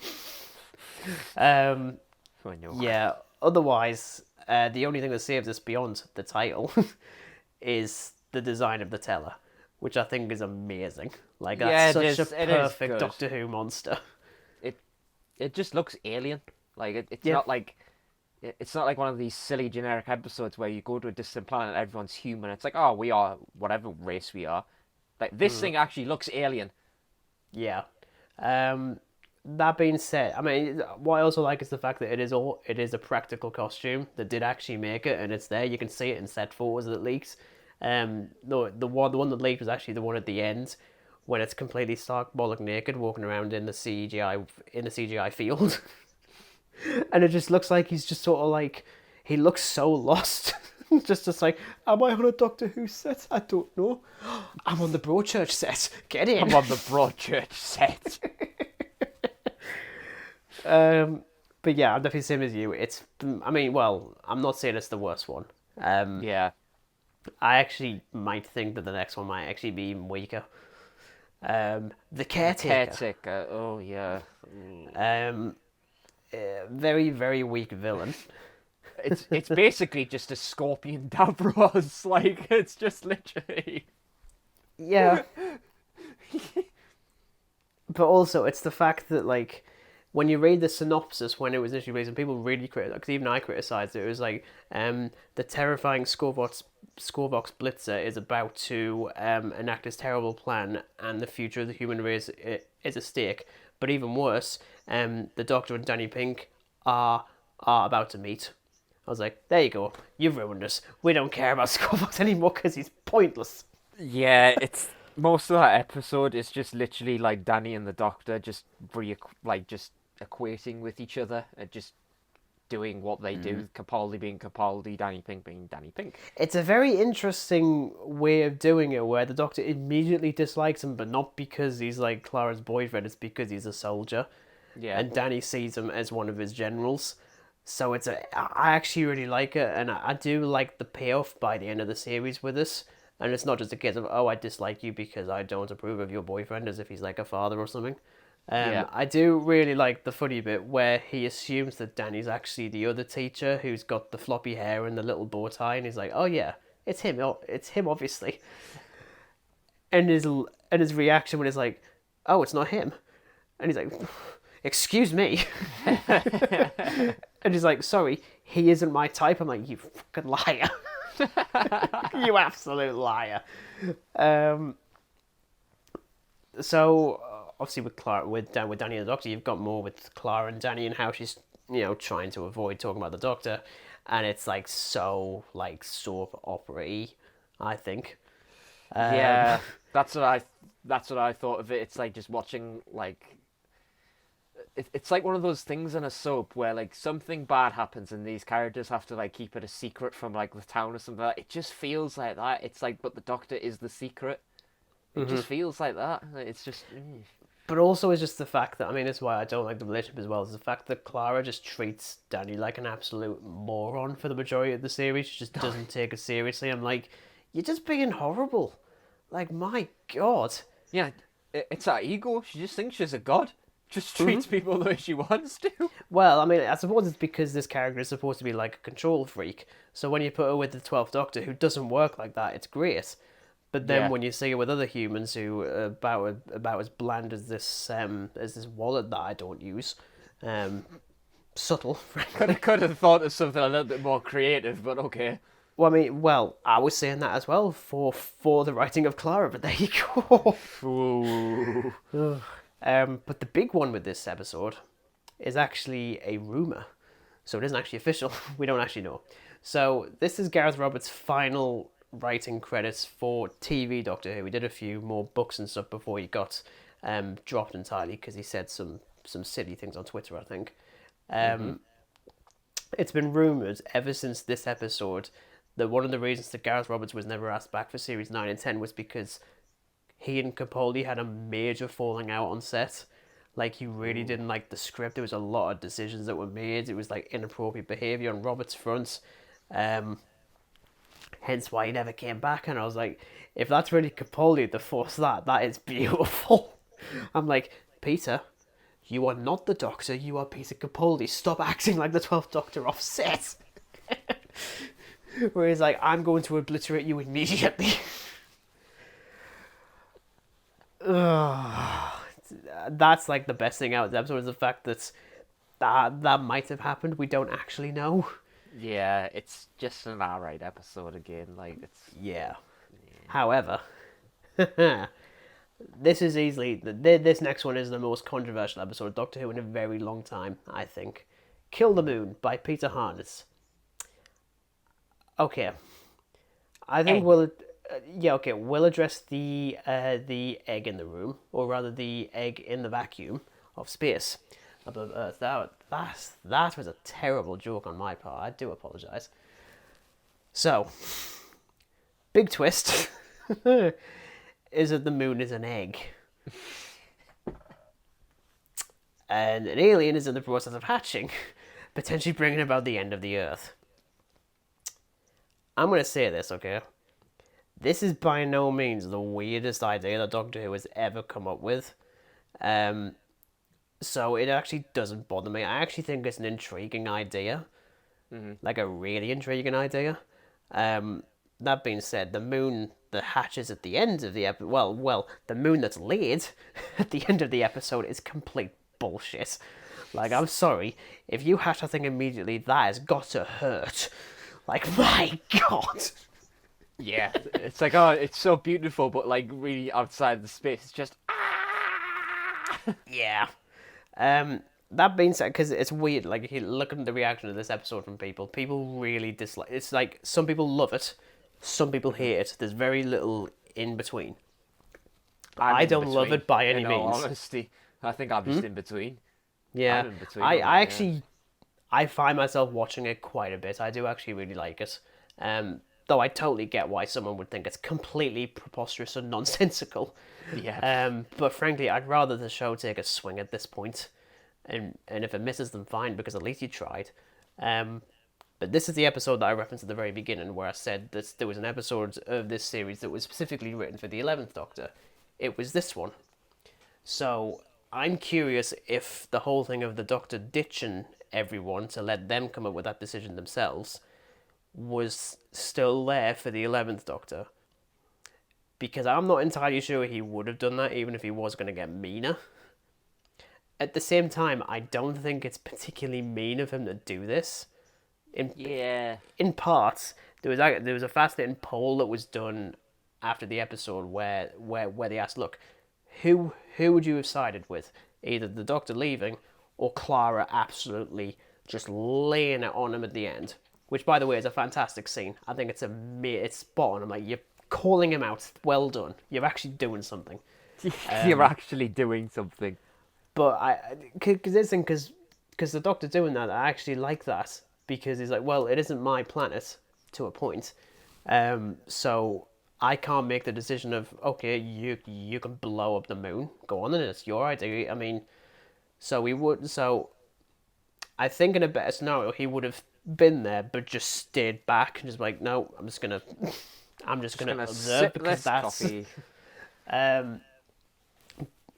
Yeah. Otherwise, the only thing that saves us beyond the title is the design of the teller, which I think is amazing. Like, that's such a perfect Doctor Who monster. It just looks alien. Like it's not like one of these silly generic episodes where you go to a distant planet and everyone's human. It's like, oh, we are whatever race we are. Like this thing actually looks alien. Yeah. That being said, I mean, what I also like is the fact that it is a practical costume that did actually make it, and it's there. You can see it in set photos that leaks. The one that leaked was actually the one at the end, when it's completely stark bollock naked, walking around in the CGI field, and it just looks like he's just sort of like, he looks so lost. just like, am I on a Doctor Who set? I don't know. I'm on the Broadchurch set. Get in. I'm on the Broadchurch set. But yeah, I'm definitely the same as you. I mean, well, I'm not saying it's the worst one. Yeah. I actually might think that the next one might actually be even weaker. The Caretaker. Oh, yeah. Very, very weak villain. It's basically just a Scorpion Davros. Like, it's just literally. Yeah. But also, it's the fact that, like, when you read the synopsis when it was initially released, and people really criticized, because even I criticized it, it was like, the terrifying Scorvox Blitzer is about to enact his terrible plan, and the future of the human race is at stake. But even worse, the Doctor and Danny Pink are about to meet. I was like, there you go, you've ruined us. We don't care about Scorvox anymore because he's pointless. Yeah, it's most of that episode is just literally like Danny and the Doctor just just equating with each other and just doing what they do. Capaldi being Capaldi, Danny Pink being Danny Pink. It's a very interesting way of doing it where the Doctor immediately dislikes him, but not because he's like Clara's boyfriend, it's because he's a soldier. Yeah. And Danny sees him as one of his generals. So I actually really like it, and I do like the payoff by the end of the series with this. And it's not just a case of, oh, I dislike you because I don't approve of your boyfriend, as if he's like a father or something. Yeah. I do really like the funny bit where he assumes that Danny's actually the other teacher who's got the floppy hair and the little bow tie, and he's like, "Oh yeah, it's him. It's him, obviously." And his reaction when he's like, "Oh, it's not him," and he's like, "Excuse me," and he's like, "Sorry, he isn't my type." I'm like, "You fucking liar, you absolute liar." So obviously with Clara, with Danny and the Doctor, you've got more with Clara and Danny and how she's trying to avoid talking about the Doctor, and it's like so like soap opera-y, I think. Yeah, that's what I thought of it. It's like just watching like it's like one of those things in a soap where like something bad happens and these characters have to like keep it a secret from like the town or something like that. It just feels like that. It's like, but the Doctor is the secret. It just feels like that. It's just. But also, it's just the fact that, I mean, it's why I don't like the relationship as well, is the fact that Clara just treats Danny like an absolute moron for the majority of the series. She just doesn't take it seriously. I'm like, you're just being horrible. Like, my God. Yeah, it's her ego. She just thinks she's a god. Just treats people the way she wants to. Well, I mean, I suppose it's because this character is supposed to be like a control freak. So when you put her with the 12th Doctor, who doesn't work like that, it's great. But then Yeah. when you see it with other humans who are about as bland as this wallet that I don't use, subtle, frankly. Could have thought of something a little bit more creative, but okay. Well, I mean, I was saying that as well for the writing of Clara, but there you go. Ooh. But the big one with this episode is actually a rumor, so it isn't actually official. We don't actually know. So this is Gareth Roberts' final writing credits for TV Doctor Who. He did a few more books and stuff before he got dropped entirely because he said some silly things on Twitter, I think. It's been rumoured ever since this episode that one of the reasons that Gareth Roberts was never asked back for series 9 and 10 was because he and Capaldi had a major falling out on set. Like, he really didn't like the script. There was a lot of decisions that were made. It was like inappropriate behaviour on Roberts' front. Hence why he never came back. And I was like, if that's really Capaldi to force that is beautiful. I'm like, Peter, you are not the Doctor, you are Peter Capaldi. Stop acting like the 12th Doctor off set. Where he's like, I'm going to obliterate you immediately. That's like the best thing out of the episode is the fact that might have happened. We don't actually know. Yeah, it's just an alright episode again. Like it's. Yeah. However, this is easily this next one is the most controversial episode of Doctor Who in a very long time. I think, "Kill the Moon" by Peter Harness. Okay, I think Egg. we'll address the egg in the room, or rather the egg in the vacuum of space above Earth. That was a terrible joke on my part. I do apologise. So, big twist is that the moon is an egg. And an alien is in the process of hatching, potentially bringing about the end of the Earth. I'm going to say this, okay? This is by no means the weirdest idea that Doctor Who has ever come up with. So it actually doesn't bother me. I actually think it's an intriguing idea. like a really intriguing idea. That being said, the moon that hatches at the end of the episode, well, the moon that's laid at the end of the episode is complete bullshit. Like, I'm sorry, if you hatch that thing immediately, that has got to hurt. Like, my God. Yeah, it's like, oh, it's so beautiful, but like really outside the space, it's just Yeah. That being said, because it's weird, like, if you look at the reaction to this episode from people really dislike. It's like some people love it, some people hate it. There's very little in between. I don't love it by any in all means. honesty, I think I'm just in between. Yeah, I'm in between I, on I that, actually, I find myself watching it quite a bit. I do actually really like it. Though I totally get why someone would think it's completely preposterous and nonsensical. Yeah. But frankly, I'd rather the show take a swing at this point, and if it misses, them fine, because at least you tried. But this is the episode that I referenced at the very beginning, where I said that there was an episode of this series that was specifically written for the 11th Doctor. It was this one. So I'm curious if the whole thing of the Doctor ditching everyone to let them come up with that decision themselves was still there for the 11th Doctor. Because I'm not entirely sure he would have done that, even if he was going to get meaner. At the same time, I don't think it's particularly mean of him to do this. In part, there was a fascinating poll that was done after the episode where they asked, look, who would you have sided with? Either the Doctor leaving or Clara absolutely just laying it on him at the end. Which, by the way, is a fantastic scene. I think it's spot on. I'm like, you're calling him out. Well done. You're actually doing something. You're actually doing something. But because the Doctor doing that, I actually like that, because he's like, well, it isn't my planet to a point, so I can't make the decision of, okay, you can blow up the moon. Go on, then it's your idea. I mean, so I think in a better scenario he would have been there, but just stayed back and just like, no, I'm just gonna observe, because that's coffee.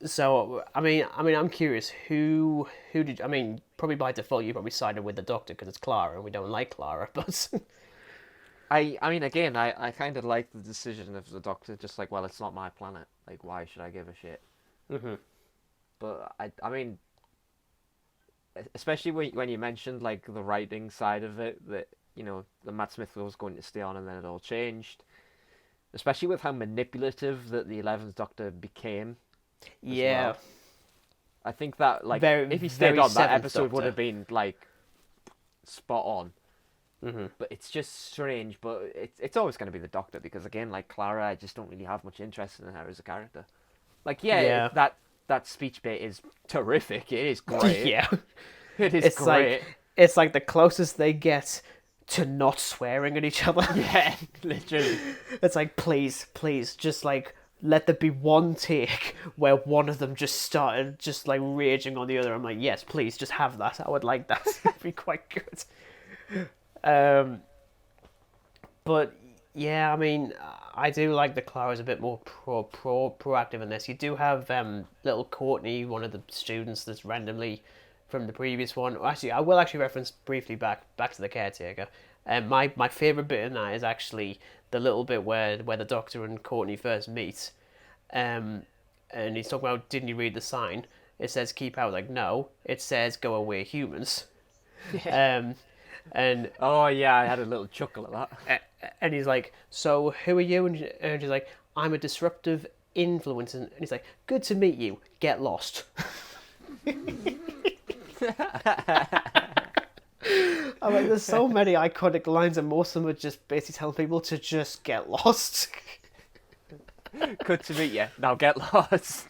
So I mean, I'm curious who did, I mean, probably by default you probably sided with the Doctor because it's Clara and we don't like Clara, but I mean, again, I kind of like the decision of the Doctor, just like, well, it's not my planet. Like, why should I give a shit? Mm-hmm. But I mean, especially when you mentioned like the writing side of it, that the Matt Smith was going to stay on and then it all changed. Especially with how manipulative that the 11th Doctor became. Yeah. Well. I think that like if he very stayed on, that 7th episode would Doctor. have been like spot on. Mm-hmm. But it's just strange. But it's always going to be the Doctor, because again, like Clara, I just don't really have much interest in her as a character. Like, Yeah. that speech bit is terrific. It is great. Yeah. It is It's great. it's like the closest they get to not swearing at each other. Yeah, literally. It's like, please, just like let there be one take where one of them just started just like raging on the other. I'm like, yes, please, just have that. I would like that. It'd be quite good. But yeah, I mean, I do like that Clara's a bit more proactive in this. You do have little Courtney, one of the students that's randomly from the previous one. Actually, I will actually reference briefly back to the caretaker. My favourite bit in that is actually the little bit where the Doctor and Courtney first meet, and he's talking about, didn't you read the sign? It says keep out. Like, no, it says go away, humans. Yeah. And Oh yeah, I had a little chuckle at that. and he's like, so who are you? And she's like, I'm a disruptive influence. And he's like, good to meet you. Get lost. I'm like, there's so many iconic lines, and most of them are just basically telling people to just get lost. Good to meet you. Now get lost.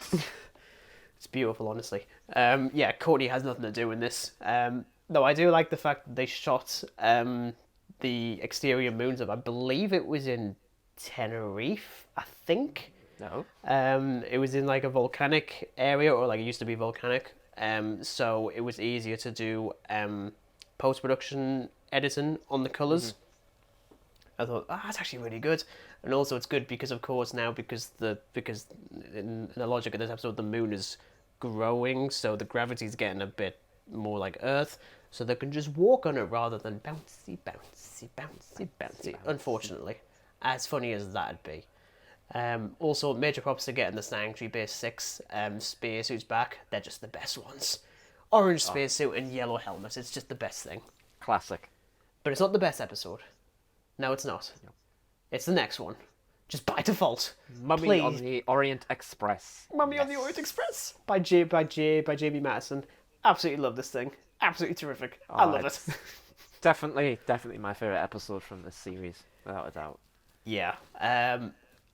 It's beautiful, honestly. Yeah, Courtney has nothing to do in this. Though I do like the fact that they shot the exterior moons of, I believe it was in Tenerife, I think. No. It was in like a volcanic area, or like it used to be volcanic. So it was easier to do post-production editing on the colours. I thought, that's actually really good. And also it's good because, of course, now because in the logic of this episode, the moon is growing, so the gravity's getting a bit more like Earth. so they can just walk on it rather than bouncy, bouncy, bouncy, bouncy. Unfortunately, as funny as that'd be. Also, major props to getting the Sanctuary Base 6 spacesuits back. They're just the best ones. Orange spacesuit and yellow helmet. It's just the best thing. Classic. But it's not the best episode. No, it's not. No. It's the next one. Just by default. Mummy on the Orient Express. Mummy on the Orient Express by Jamie Madison. Absolutely love this thing. Absolutely terrific. I love it. Definitely my favourite episode from this series, without a doubt. Yeah.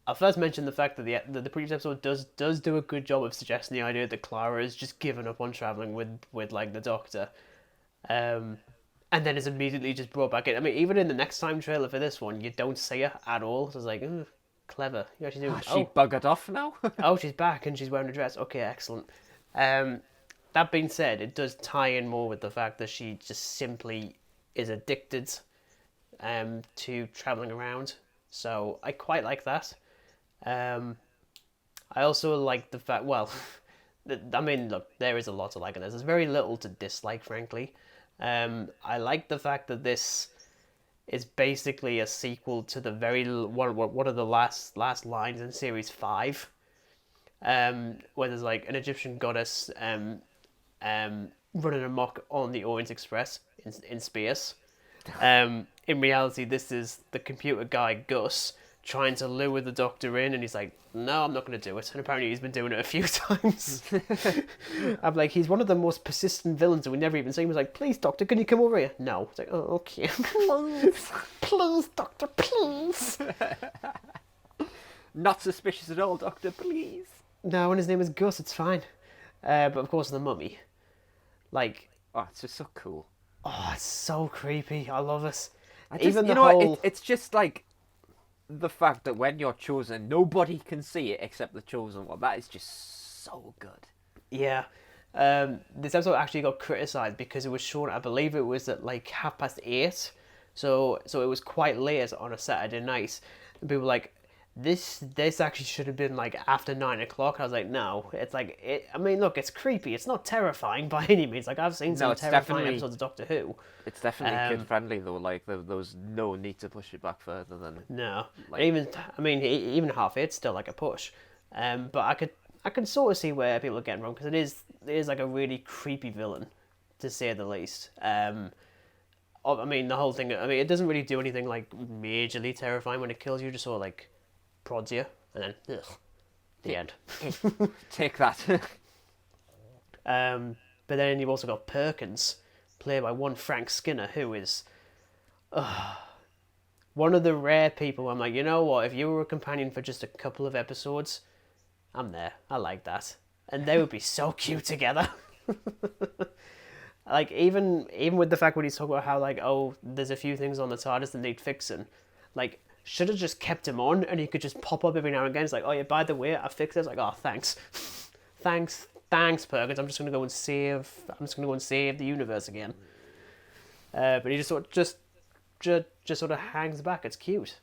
I'll first mention the fact that the previous episode does do a good job of suggesting the idea that Clara is just given up on traveling with like the Doctor, and then is immediately just brought back in. I mean, even in the next time trailer for this one, you don't see her at all. So it's like, clever. You actually do. She buggered off now. Oh, she's back and she's wearing a dress. Okay, excellent. That being said, it does tie in more with the fact that she just simply is addicted to traveling around. So I quite like that. I also like the fact, well, I mean, look, there is a lot to like in this. There's very little to dislike, frankly. I like the fact that this is basically a sequel to the one of the last lines in series 5, where there's like an Egyptian goddess running amok on the Orient Express in space. In reality, this is the computer guy Gus trying to lure the Doctor in, and he's like, no, I'm not going to do it. And apparently he's been doing it a few times. I'm like, he's one of the most persistent villains, and we never even see him. He's like, please, Doctor, can you come over here? No. It's like, oh, okay. Please, Doctor, please. Not suspicious at all, Doctor, please. No, and his name is Gus, it's fine. But of course, the mummy. Like... Oh, it's just so cool. Oh, it's so creepy. I love it. It's just like... the fact that when you're chosen, nobody can see it except the chosen one. That is just so good. Yeah. This episode actually got criticised because it was shown, I believe it was at like 8:30. So it was quite late on a Saturday night. And people were like, this actually should have been like after 9 o'clock. I was like, no. It's like, I mean, look, it's creepy. It's not terrifying by any means. Like, I've seen some terrifying episodes of Doctor Who. It's definitely kid-friendly, though. Like, there was no need to push it back further than... No. Like, even 8:30's still like a push. But I can sort of see where people are getting wrong, because it is like a really creepy villain, to say the least. I mean, the whole thing, I mean, it doesn't really do anything like majorly terrifying when it kills you, just sort of like prods you, and then the end. Take that. But then you've also got Perkins, played by one Frank Skinner, who is one of the rare people where I'm like, you know what, if you were a companion for just a couple of episodes, I'm there. I like that. And they would be so cute together. Like, even with the fact when he's talking about how, like, oh, there's a few things on the TARDIS that need fixing, like, should have just kept him on, and he could just pop up every now and again. It's like, oh yeah, by the way, I fixed it. It's like, oh, thanks, thanks, Perkins. I'm just gonna go and save the universe again. But he just sort of hangs back. It's cute.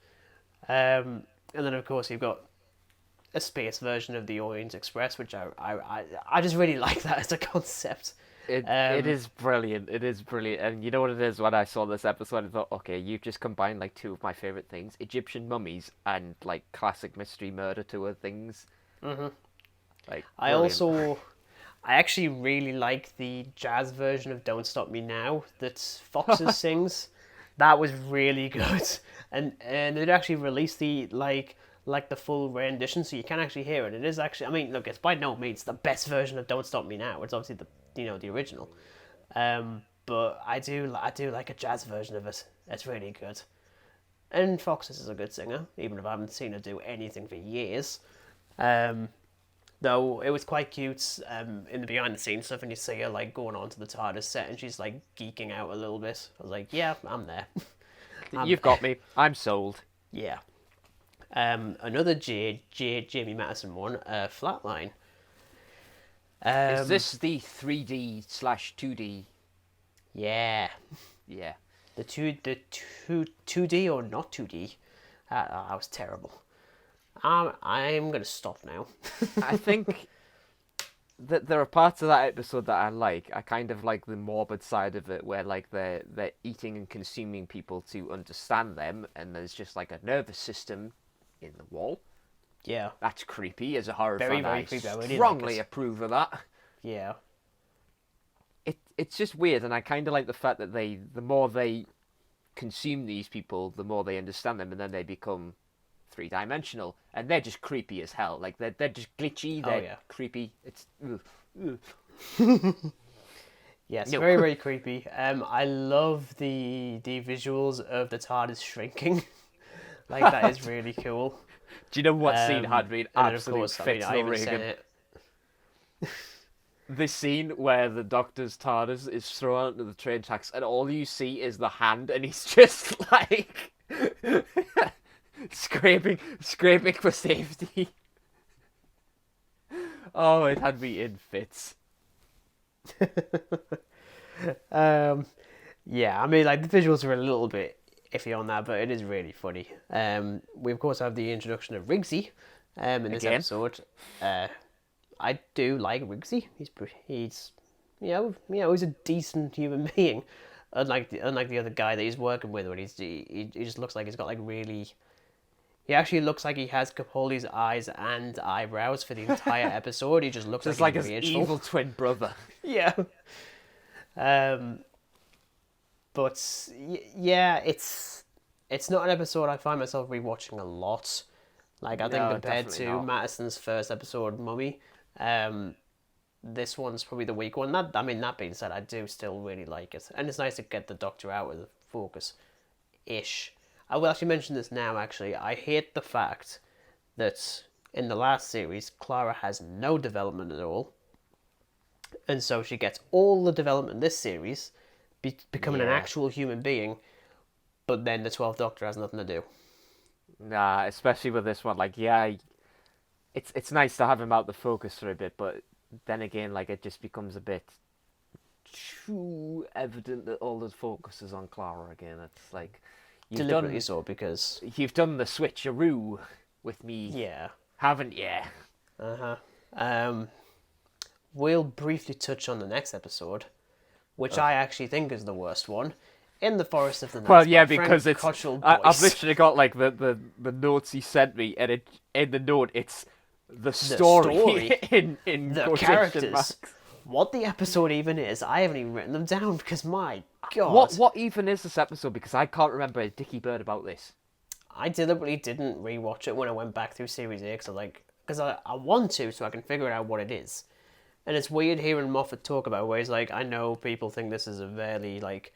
And then of course you've got a space version of the Orient Express, which I just really like that as a concept. It is brilliant. It is brilliant. And you know what it is? When I saw this episode, I thought, okay, you've just combined like two of my favourite things: Egyptian mummies and like classic mystery murder tour things. Mm-hmm. Like, I actually really like the jazz version of "Don't Stop Me Now" that Foxes sings. That was really good, and it actually released the the full rendition, so you can actually hear it. It is actually, I mean, look, it's by no means the best version of "Don't Stop Me Now." It's obviously the original, but I do like a jazz version of it. It's really good. And Foxes is a good singer, even if I haven't seen her do anything for years. Though it was quite cute in the behind the scenes stuff, and you see her like going on to the TARDIS set, and she's like geeking out a little bit. I was like, yeah, I'm there. You've got me. I'm sold. Yeah. Another Jamie Madison one, Flatline. Is this the 3D/2D? Yeah. Yeah. The 2D or not 2D. That was terrible. I'm gonna stop now. I think there are parts of that episode that I like. I kind of like the morbid side of it, where like they're eating and consuming people to understand them, and there's just like a nervous system in the wall. Yeah. That's creepy. As a horror Very, fan, very I creepy. I really like strongly it. approve of that. Yeah. It's just weird, and I kind of like the fact that the more they consume these people, the more they understand them, and then they become three-dimensional, and they're just creepy as hell. Like they're just glitchy. They're creepy. It's yes, no. very, very creepy. I love the visuals of the TARDIS shrinking. Like that is really cool. Do you know what scene had me absolute fits I even said Regan? it. This scene where the Doctor's TARDIS is thrown onto the train tracks, and all you see is the hand, and he's just like scraping for safety. Oh, it had me in fits. Yeah, I mean, like the visuals are a little bit iffy on that, but it is really funny. We of course have the introduction of Rigsy in this episode. I do like Rigsy. He's he's a decent human being, unlike the other guy that he's working with. When he just looks like he's got like really. He actually looks like he has Capaldi's eyes and eyebrows for the entire episode. He just looks Just like his rageful. evil twin brother. Yeah. But yeah, it's not an episode I find myself rewatching a lot. Like I think compared to Mattison's first episode, Mummy, this one's probably the weak one. That being said, I do still really like it, and it's nice to get the Doctor out of the focus, ish. I will actually mention this now. Actually, I hate the fact that in the last series, Clara has no development at all, and so she gets all the development in this series, becoming an actual human being, but then the 12th Doctor has nothing to do. Nah, especially with this one. Like, yeah, it's nice to have him out the focus for a bit, but then again, like, it just becomes a bit too evident that all the focus is on Clara again. It's like Deliberately so, because you've done the switcheroo with me, haven't you? We'll briefly touch on the next episode, which I actually think is the worst one. In the Forest of the Night. Well, yeah, because it's I've literally got like the notes he sent me, and in the note it's the story. in the characters. Marks. What the episode even is, I haven't even written them down because my God. What even is this episode? Because I can't remember a dicky bird about this. I deliberately didn't rewatch it when I went back through Series A because I want to, so I can figure out what it is. And it's weird hearing Moffat talk about it, where he's like, I know people think this is a very like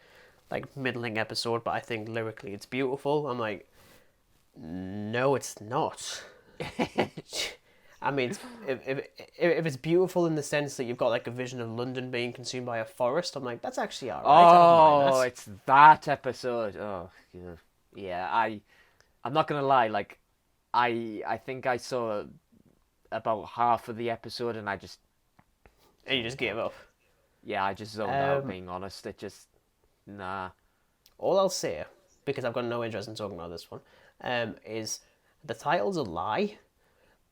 middling episode, but I think lyrically it's beautiful. I'm like, no, it's not. I mean, if it's beautiful in the sense that you've got like a vision of London being consumed by a forest, I'm like, that's actually alright. Oh, it's that episode. Oh, yeah. I'm not gonna lie. Like, I think I saw about half of the episode, and you just gave up. Yeah, I just zoned out. Being honest, it just nah. All I'll say, because I've got no interest in talking about this one, is the title's a lie.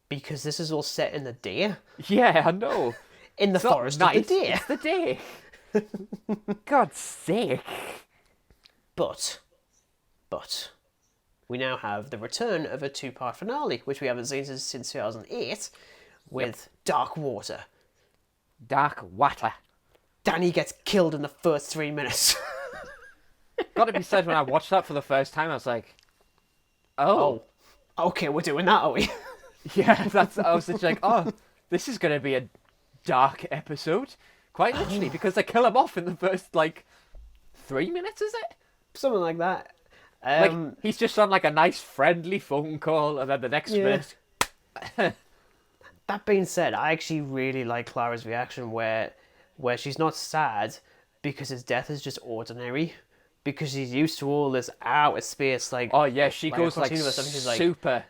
Because this is all set in the day. Yeah, I know. In the forest of the day. It's the day. God's sake. But, we now have the return of a 2-part finale, which we haven't seen since 2008, with Dark Water. Dark Water. Danny gets killed in the first 3 minutes. Got to be said, when I watched that for the first time, I was like, oh. Okay, we're doing that, are we? Yeah, I was just like, oh, this is going to be a dark episode. Quite literally, because they kill him off in the first, 3 minutes, is it? Something like that. He's just on, a nice friendly phone call, and then the next minute... That being said, I actually really like Clara's reaction where she's not sad because his death is just ordinary. Because she's used to all this outer space, Oh, yeah, she goes, super...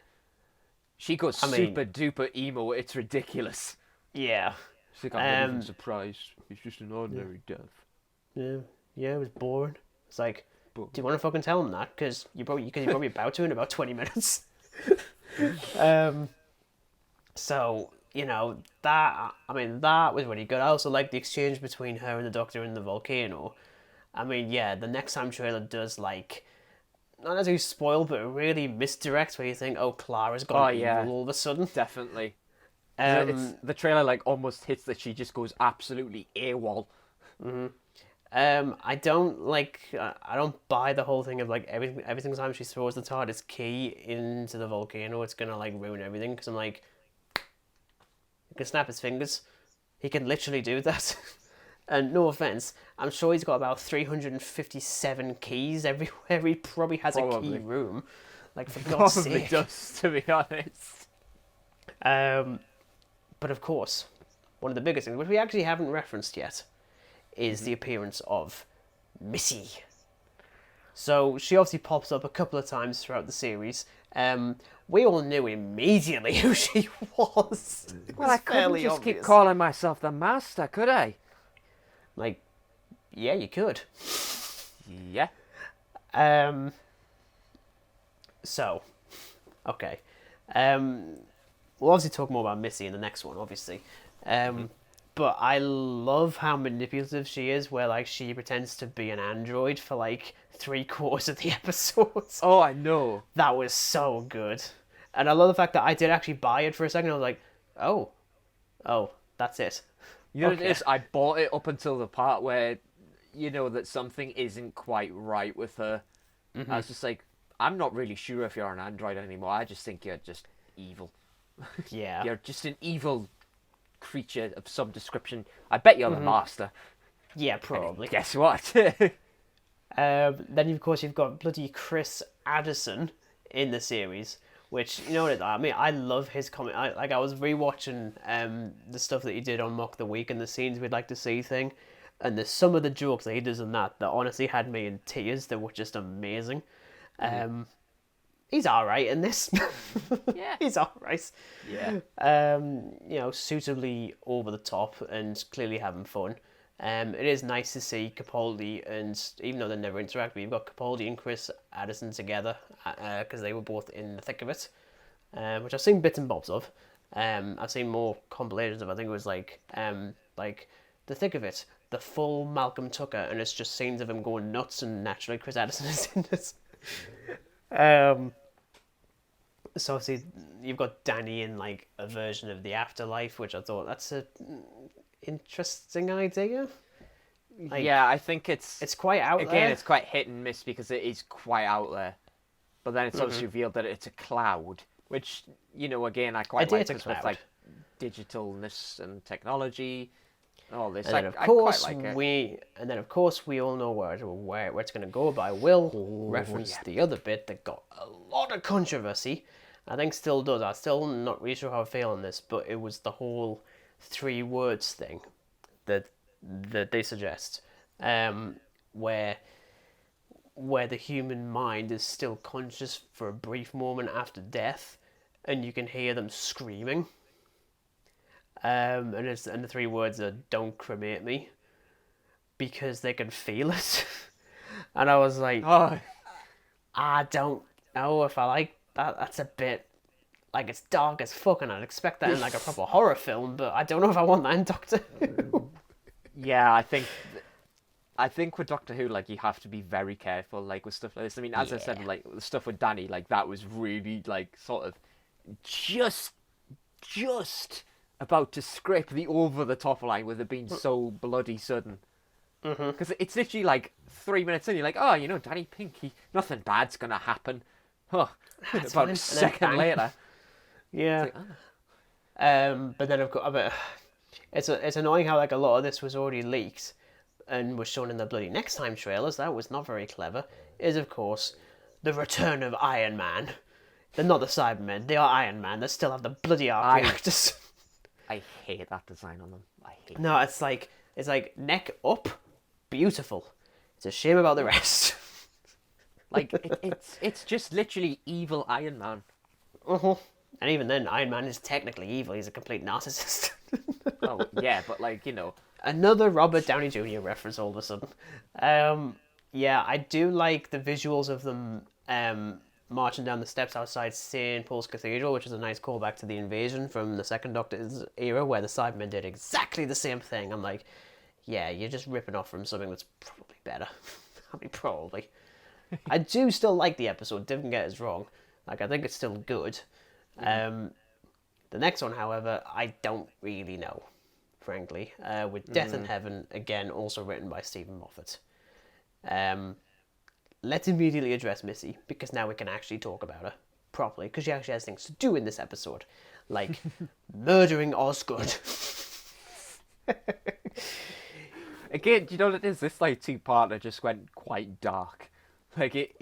She goes super duper emo. It's ridiculous. Yeah. She's like, I'm not even surprised. It's just an ordinary death. Yeah, it was boring. It's like, do you want to fucking tell him that? Because you're probably about to in about 20 minutes. So you know, that was really good. I also like the exchange between her and the Doctor in the volcano. I mean, yeah, the next time trailer does, like, not necessarily spoil, but really misdirect where you think, oh, Clara's Oh gone yeah, evil all of a sudden. definitely. 'Cause it's Um, the trailer like almost hits that she just goes absolutely AWOL. I don't like. I don't buy the whole thing of like every single time she throws the TARDIS key into the volcano, it's gonna like ruin everything. Because I'm like, he can snap his fingers. He can literally do that. And no offense, I'm sure he's got about 357 keys everywhere. He probably has a key Probably. room. Like, for God's Probably sake. does, to be honest. Um, but of course, one of the biggest things, which we actually haven't referenced yet, is the appearance of Missy. So she obviously pops up a couple of times throughout the series. We all knew immediately who she was. It Well, was I couldn't fairly just keep obvious. calling myself the Master, could I? Like, yeah, you could. Yeah. Um, so, okay. We'll obviously talk more about Missy in the next one, obviously. But I love how manipulative she is, where like she pretends to be an android for like 3/4 of the episodes. Oh, I know. That was so good. And I love the fact that I did actually buy it for a second. I was like, oh, that's it. You know what Okay. it is? I bought it up until the part where, you know, that something isn't quite right with her. I was just like, I'm not really sure if you're an android anymore. I just think you're just evil. Yeah. You're just an evil creature of some description. I bet you're the Master. Yeah, probably. Guess what? Then, of course, you've got bloody Chris Addison in the series, which, you know what, I mean, I love his comment. I was rewatching the stuff that he did on Mock the Week and the scenes we'd like to see thing, and there's some of the jokes that he does in that honestly had me in tears. They were just amazing. He's alright in this. Yeah. He's alright. Yeah. You know, suitably over the top and clearly having fun. It is nice to see Capaldi, and even though they never interact, but you've got Capaldi and Chris Addison together because they were both in the thick of it, which I've seen bits and bobs of. I've seen more compilations of. I think it was like the thick of it, the full Malcolm Tucker, and it's just scenes of him going nuts, and naturally Chris Addison is in it. So obviously you've got Danny in like a version of the afterlife, which I thought that's a interesting idea. Like, Yeah, I think it's quite out again, there. it's quite hit and miss because it is quite out there. But then it's obviously revealed that it's a cloud, which, you know, again, I quite A like data because with cloud. like digitalness and technology, and all this. And then of I course quite like it. we all know where it's going to go. But I will reference the other bit that got a lot of controversy. I think still does. I'm still not really sure how I feel on this, but it was the whole 3 words thing that they suggest, where the human mind is still conscious for a brief moment after death, and you can hear them screaming. And the 3 words are "Don't cremate me," because they can feel it. And I was like, Oh, I don't know if I like that. That's a bit like it's dark as fuck, and I'd expect that in like a proper horror film, but I don't know if I want that in Doctor Who. yeah, I think with Doctor Who, like, you have to be very careful, like, with stuff like this. I mean, as I said, like, the stuff with Danny, like, that was really, like, sort of just about to scrape the over-the-top line with it being so bloody sudden. Because it's literally, like, 3 minutes in, you're like, oh, you know, Danny Pink, nothing bad's gonna happen. Huh. That's About fine. a second And then bang. later. Yeah. It's like, But then of course, it's annoying how like a lot of this was already leaked and was shown in the bloody next time trailers. That was not very clever. Is of course the return of Iron Man. They're not the Cybermen. They are Iron Man. They still have the bloody arc reactors. I hate that design on them. I hate No, it's like neck up, beautiful. It's a shame about the rest. Like, it's just literally evil Iron Man. And even then, Iron Man is technically evil. He's a complete narcissist. Oh, yeah, but, like, you know. Another Robert Downey Jr. reference all of a sudden. Yeah, I do like the visuals of them marching down the steps outside St. Paul's Cathedral, which is a nice callback to the invasion from the second Doctor's era, where the Cybermen did exactly the same thing. I'm like, yeah, you're just ripping off from something that's probably better. I mean, probably. I do still like the episode, don't get us wrong. Like, I think it's still good. The next one, however, I don't really know, frankly. With Death in Heaven, again, also written by Stephen Moffat. Let's immediately address Missy, because now we can actually talk about her properly, because she actually has things to do in this episode, like murdering Osgood. Again, do you know what it is? This like two-parter just went quite dark. Like it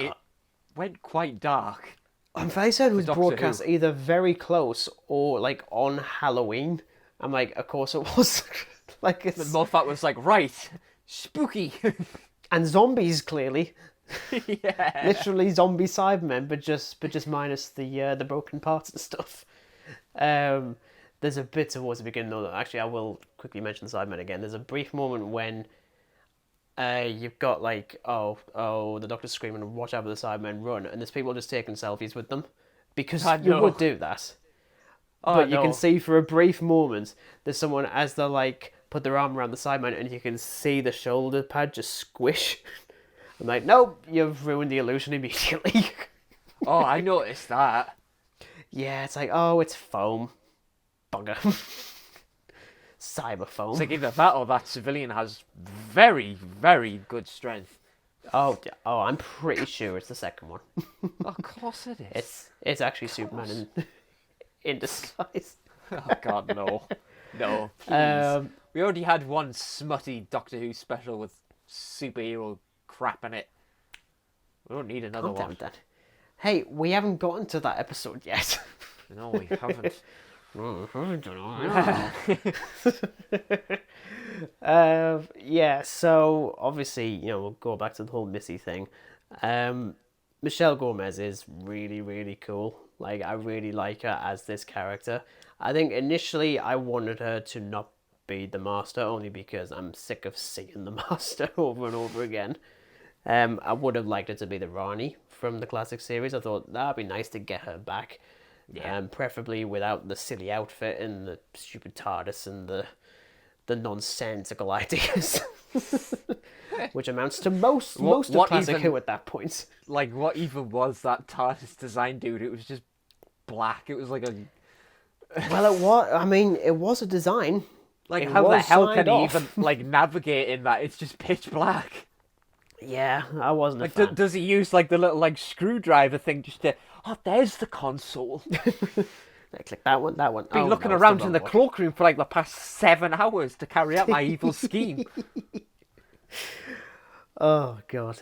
went quite dark. I'm very certain it was Doctor broadcast Who. either very close or like on Halloween. I'm like, of course it was. Like it's Moffat was like, right, spooky. and zombies clearly, Yeah. literally zombie Cybermen, but just minus the broken parts and stuff. There's a bit towards the beginning though. Actually, I will quickly mention the Cybermen again. There's a brief moment when you've got like, the Doctor's screaming, watch out for the Cybermen, run, and there's people just taking selfies with them. Because you know. would do that. But you can see for a brief moment, there's someone as they like put their arm around the Cyberman and you can see the shoulder pad just squish. I'm like, nope, you've ruined the illusion immediately. Oh, I noticed that. Yeah, it's like, oh, it's foam. Bugger. Cyber foam. It's like either that or that civilian has very, very good strength. Oh, I'm pretty sure it's the second one. Of course it is. It's actually Superman in disguise. Oh God, no, no. Please. We already had one smutty Doctor Who special with superhero crap in it. We don't need another one. That. Hey, we haven't gotten to that episode yet. No, we haven't. Yeah, so obviously, we'll go back to the whole Missy thing. Michelle Gomez is really, really cool. Like, I really like her as this character. I think initially I wanted her to not be the Master, only because I'm sick of seeing the Master over and over again. I would have liked her to be the Rani from the classic series. I thought that'd be nice to get her back. Yeah. Preferably without the silly outfit and the stupid TARDIS and the nonsensical ideas. Which amounts to most of classic Who at that point. Like, what even was that TARDIS design, dude? It was just black. It was like a... Well, it was. I mean, it was a design. Like, how the hell can he even, like, navigate in that? It's just pitch black. Yeah, I wasn't like, a fan. Does he use, like, the little, like, screwdriver thing just to... Oh, there's the console. Click that one. Been looking around in the cloakroom for, like, the past 7 hours to carry out my evil scheme. Oh, God.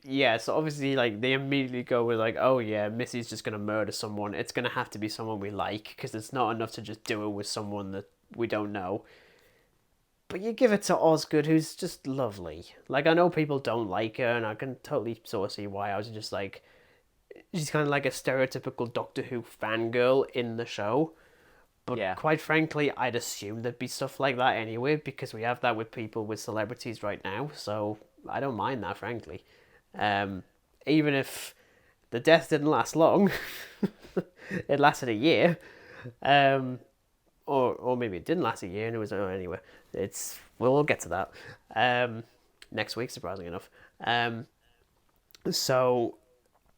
Yeah, so obviously, like, they immediately go with, like, oh, yeah, Missy's just going to murder someone. It's going to have to be someone we like, because it's not enough to just do it with someone that we don't know. But you give it to Osgood, who's just lovely. Like, I know people don't like her, and I can totally sort of see why. I was just like, she's kind of like a stereotypical Doctor Who fangirl in the show. But yeah. Quite frankly, I'd assume there'd be stuff like that anyway, because we have that with people with celebrities right now, so I don't mind that, frankly. Even if the death didn't last long, it lasted a year. Or maybe it didn't last a year and it was anyway. We'll get to that next week, surprisingly enough. So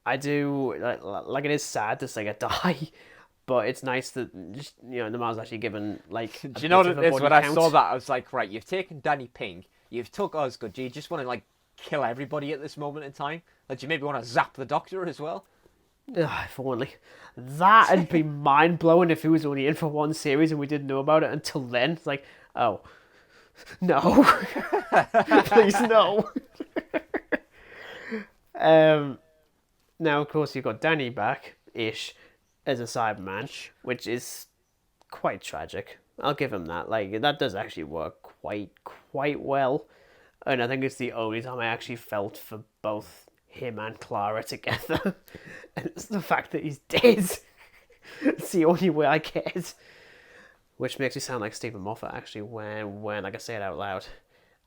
I do like it is sad to see her die, but it's nice that just the man's actually given like. Do you know what it is? When I saw that, I was like, right, you've taken Danny Pink, you've took Osgood. Do you just want to like kill everybody at this moment in time? Like, do you maybe want to zap the Doctor as well? If only. That'd be mind blowing if he was only in for one series and we didn't know about it until then. It's like, oh, no, please no. Now, of course, you've got Danny back-ish as a Cyberman, which is quite tragic. I'll give him that. Like, that does actually work quite well. And I think it's the only time I actually felt for both him and Clara together. And it's the fact that he's dead. It's the only way I cared. Which makes me sound like Stephen Moffat, actually, when like I say it out loud.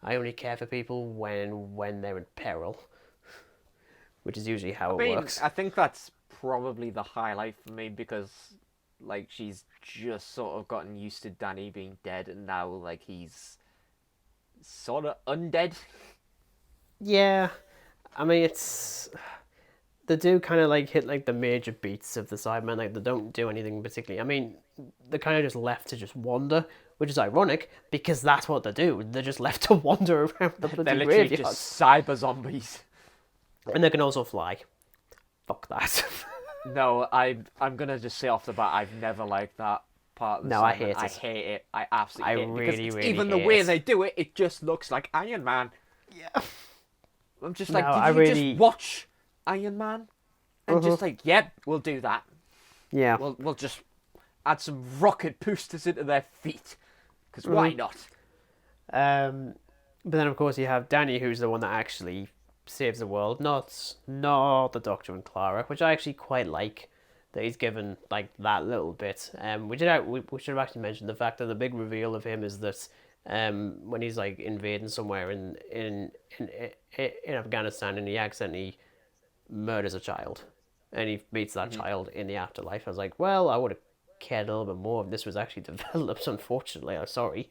I only care for people when they're in peril. which is usually how I it mean, works. I think that's probably the highlight for me because, like, she's just sort of gotten used to Danny being dead, and now, like, he's sort of undead. Yeah, I mean it's they do kind of like hit like the major beats of the Cybermen. Like they don't do anything particularly. I mean, they're kind of just left to just wander, which is ironic because that's what they do. They're just left to wander around the They're bloody literally graveyards, just cyber zombies. and they can also fly. Fuck that. No, I'm gonna just say off the bat, I've never liked that part of the No, I segment. hate I it. hate it. I absolutely I hate it because really, it's really even the hate way it. they do it, it just looks like Iron Man. Yeah. I'm just No, like, did I you really- just watch Iron Man and just like, yep, we'll do that. Yeah. We'll just add some rocket boosters into their feet because why not? But then of course you have Danny, who's the one that actually saves the world, not the Doctor and Clara, which I actually quite like. That he's given like that little bit. We should have actually mentioned the fact that the big reveal of him is that when he's like invading somewhere in Afghanistan and he accidentally murders a child, and he meets that child in the afterlife. I was like, well, I would have cared a little bit more if this was actually developed. Unfortunately, I'm sorry,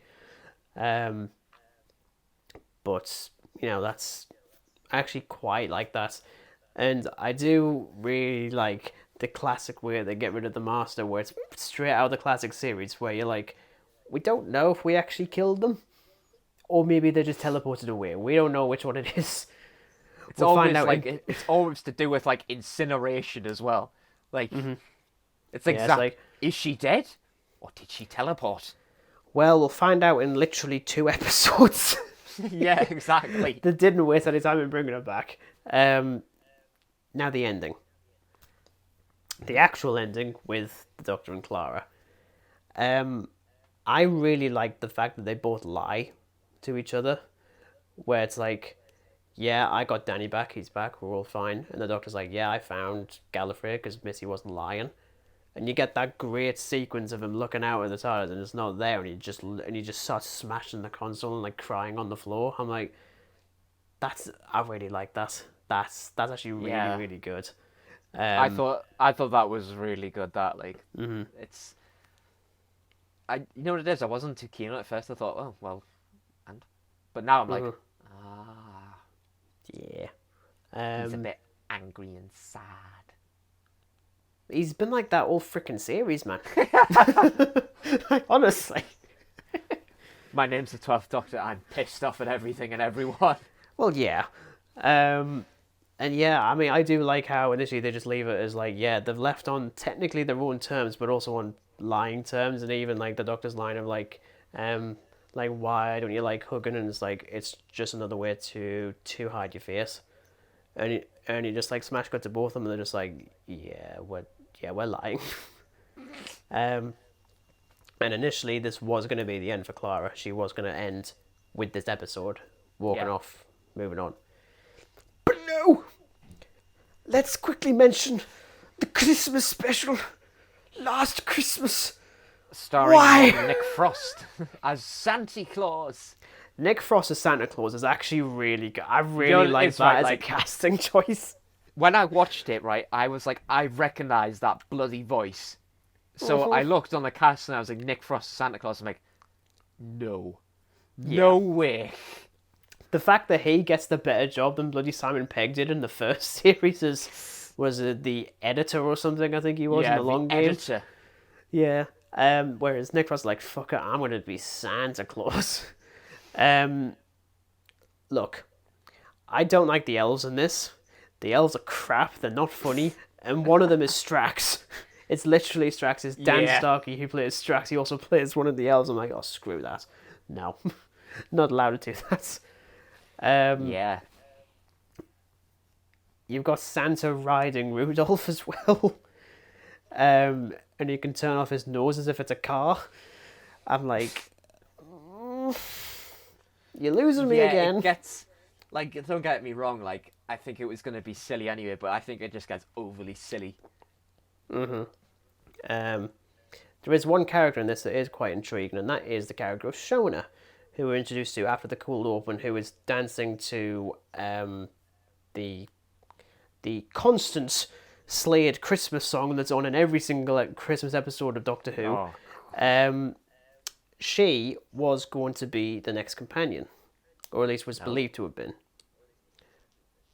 but that's actually quite like that, and I do really like the classic way they get rid of the Master, where it's straight out of the classic series, where you're like, we don't know if we actually killed them, or maybe they just teleported away. We don't know which one it is. It's We'll always find out like in- it's always to do with like incineration as well. Like it's Yeah, it's exact. like- Is she dead, or did she teleport? Well, we'll find out in literally 2 episodes. Yeah, exactly. They didn't waste any time in bringing it back. Now the ending. The actual ending with the Doctor and Clara. I really like the fact that they both lie to each other. Where it's like, yeah, I got Danny back, he's back, we're all fine. And the Doctor's like, yeah, I found Gallifrey because Missy wasn't lying. And you get that great sequence of him looking out at the TARDIS and it's not there, and he just starts smashing the console and like crying on the floor. I'm like, I really like that. That's actually really Yeah. really good. I thought that was really good. That like it's. You know what it is? I wasn't too keen on it at first. I thought, oh well, but now I'm like, Yeah. he's a bit angry and sad. He's been like that all freaking series, man. Honestly. My name's the 12th Doctor. I'm pissed off at everything and everyone. Well, yeah. And yeah, I mean, I do like how initially they just leave it as like, yeah, they've left on technically their own terms, but also on lying terms, and even like the Doctor's line of like why don't you like hugging? And it's like it's just another way to hide your face, and he just like smash cut to both of them, and they're just like, yeah, we're lying. And initially this was going to be the end for Clara. She was going to end with this episode, walking off, moving on. But no! Let's quickly mention the Christmas special. Last Christmas. Starring Why? Nick Frost as Santa Claus. Nick Frost as Santa Claus is actually really good. I You really know, like it's that right, as like- a casting choice. When I watched it, right, I was like, I recognise that bloody voice. So I looked on the cast and I was like, Nick Frost as Santa Claus. I'm like, no. No way. The fact that he gets the better job than bloody Simon Pegg did in the first series was the editor or something, I think he was in Yeah, the long the game. editor. Yeah. Whereas Nick Frost is like, fuck it, I'm going to be Santa Claus. Look, I don't like the elves in this. The elves are crap, they're not funny, and one of them is Strax. It's literally Strax. It's Dan Yeah. Starkey who plays Strax. He also plays one of the elves. I'm like, oh, screw that. No. Not allowed to do that. Yeah. You've got Santa riding Rudolph as well. And you can turn off his nose as if it's a car. I'm like, you're losing me again. It gets, like, don't get me wrong, like, I think it was going to be silly anyway, but I think it just gets overly silly. There is one character in this that is quite intriguing, and that is the character of Shona, who we're introduced to after the cold open, who is dancing to the the constant Slade Christmas song that's on in every single Christmas episode of Doctor Who. Oh. She was going to be the next companion, or at least was believed to have been.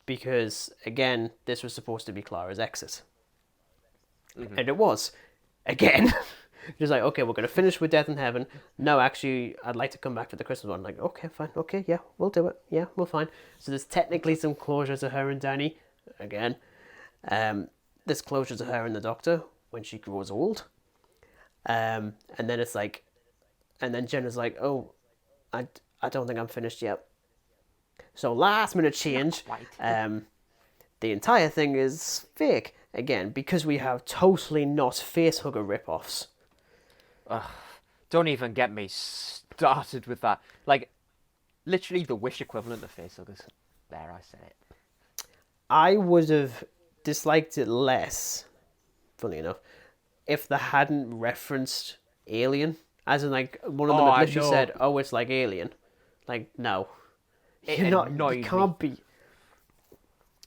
Because, again, this was supposed to be Clara's exit. And it was. Again. Just like, okay, we're going to finish with Death in Heaven. No, actually, I'd like to come back for the Christmas one. Like, okay, fine. Okay, yeah, we'll do it. Yeah, we're fine. So there's technically some closure to her and Danny. Again. There's closure to her and the Doctor when she grows old. And then it's like... And then Jenna's like, oh, I don't think I'm finished yet. So last minute change. The entire thing is fake. Again, because we have totally not facehugger rip-offs. Don't even get me started with that. Like, literally the Wish equivalent of facehuggers. There, I said it. I would have disliked it less, funny enough, if they hadn't referenced Alien. As in, like, one of them had literally said, oh, it's like Alien. Like, no. You can't be...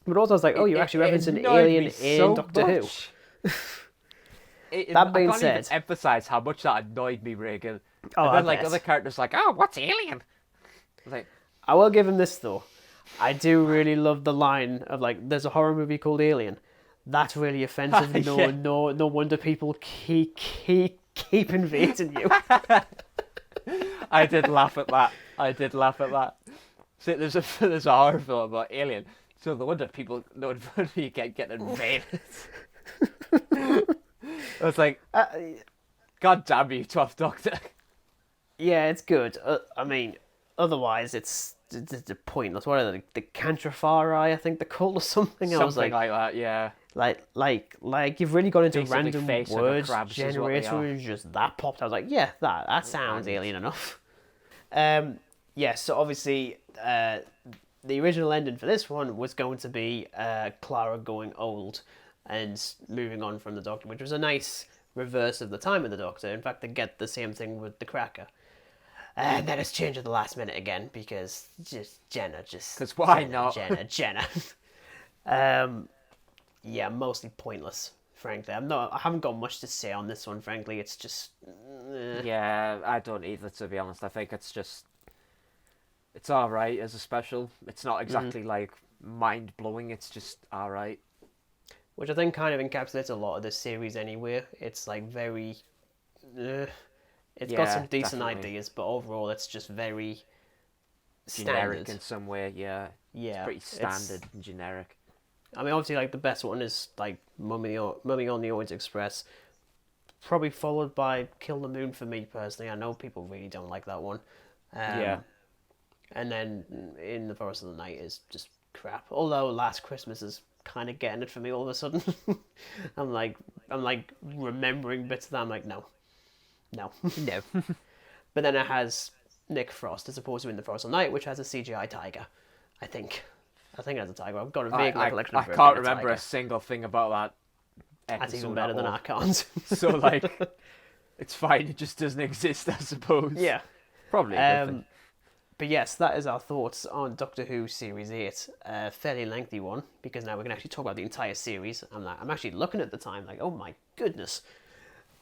But also, I was like, oh, you're actually referencing Alien in Doctor Who. That being said... I can't even emphasise how much that annoyed me, Regan. And then, like, other characters like, oh, what's Alien? Like, I will give him this, though. I do really love the line of, like, there's a horror movie called Alien. That's really offensive. No wonder people keep invading you. I did laugh at that. See, there's a horror film about Alien. So no wonder you get invaded. I was like, God damn you, 12th Doctor. Yeah, it's good. I mean, otherwise it's pointless. What are they? The Cantrafari, I think they're called, or something. Something like that, yeah. Like you've really got into Basically random words generator and just that popped. I was like, yeah, that sounds alien enough. Yeah, so obviously the original ending for this one was going to be Clara going old and moving on from the Doctor, which was a nice reverse of the time of the Doctor. In fact, they get the same thing with the Cracker. And then it's changed at the last minute again because Jenna. Because why not? Jenna. Yeah, mostly pointless, frankly. I haven't got much to say on this one, frankly. It's just... Yeah, I don't either, to be honest. I think it's alright as a special. It's not exactly, like, mind-blowing. It's just alright. Which I think kind of encapsulates a lot of this series anyway. It's, like, very... It's got some decent ideas, but overall it's just very... generic in some way, yeah. Yeah. It's pretty standard and generic. I mean, obviously, like, the best one is, like, Mummy on the Orient Express. Probably followed by Kill the Moon for me, personally. I know people really don't like that one. Yeah. And then In the Forest of the Night is just crap. Although Last Christmas is kind of getting it for me all of a sudden. I'm like remembering bits of that. I'm like, no. But then it has Nick Frost as opposed to In the Forest of the Night, which has a CGI tiger, I think. I think it has a tiger. I've got a vague recollection of it. I can't remember a single thing about that. That's even better than I can't. So, like, it's fine. It just doesn't exist, I suppose. Yeah. Probably a good thing. But yes, that is our thoughts on Doctor Who Series 8. A fairly lengthy one, because now we can actually talk about the entire series. I'm actually looking at the time like, oh my goodness.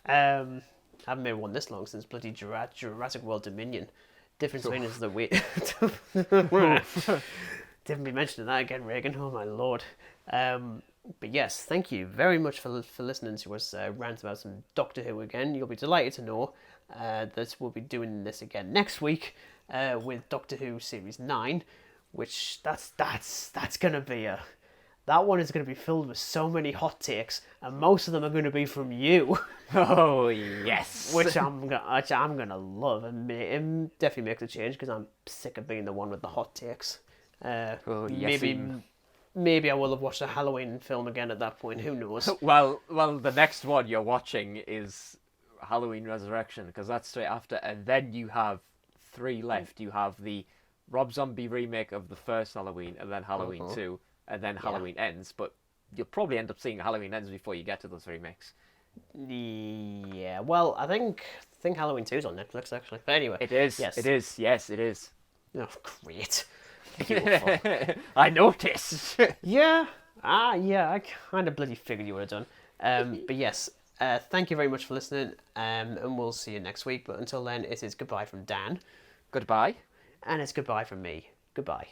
I haven't made one this long since bloody Jurassic World Dominion. Difference between is the way... Didn't be mentioning that again, Regan. Oh my lord. But yes, thank you very much for listening to us rant about some Doctor Who again. You'll be delighted to know that we'll be doing this again next week with Doctor Who Series 9, which that's gonna be that one is gonna be filled with so many hot takes, and most of them are gonna be from you. Oh yes, which I'm gonna love, and definitely makes a change because I'm sick of being the one with the hot takes. Maybe I will have watched a Halloween film again at that point. Who knows? Well, the next one you're watching is Halloween Resurrection, because that's straight after, and then you have 3 left. You have the Rob Zombie remake of the first Halloween, and then Halloween 2, and then Halloween Ends. But you'll probably end up seeing Halloween Ends before you get to those remakes. Yeah. Well, I think Halloween 2 is on Netflix actually. But anyway, it is. Yes. It is. Yes, it is. Oh, great. I noticed. Yeah, Yeah, I kind of bloody figured you would have done. But yes, thank you very much for listening, and we'll see you next week. But until then, it is goodbye from Dan, Goodbye. and it's goodbye from me. Goodbye.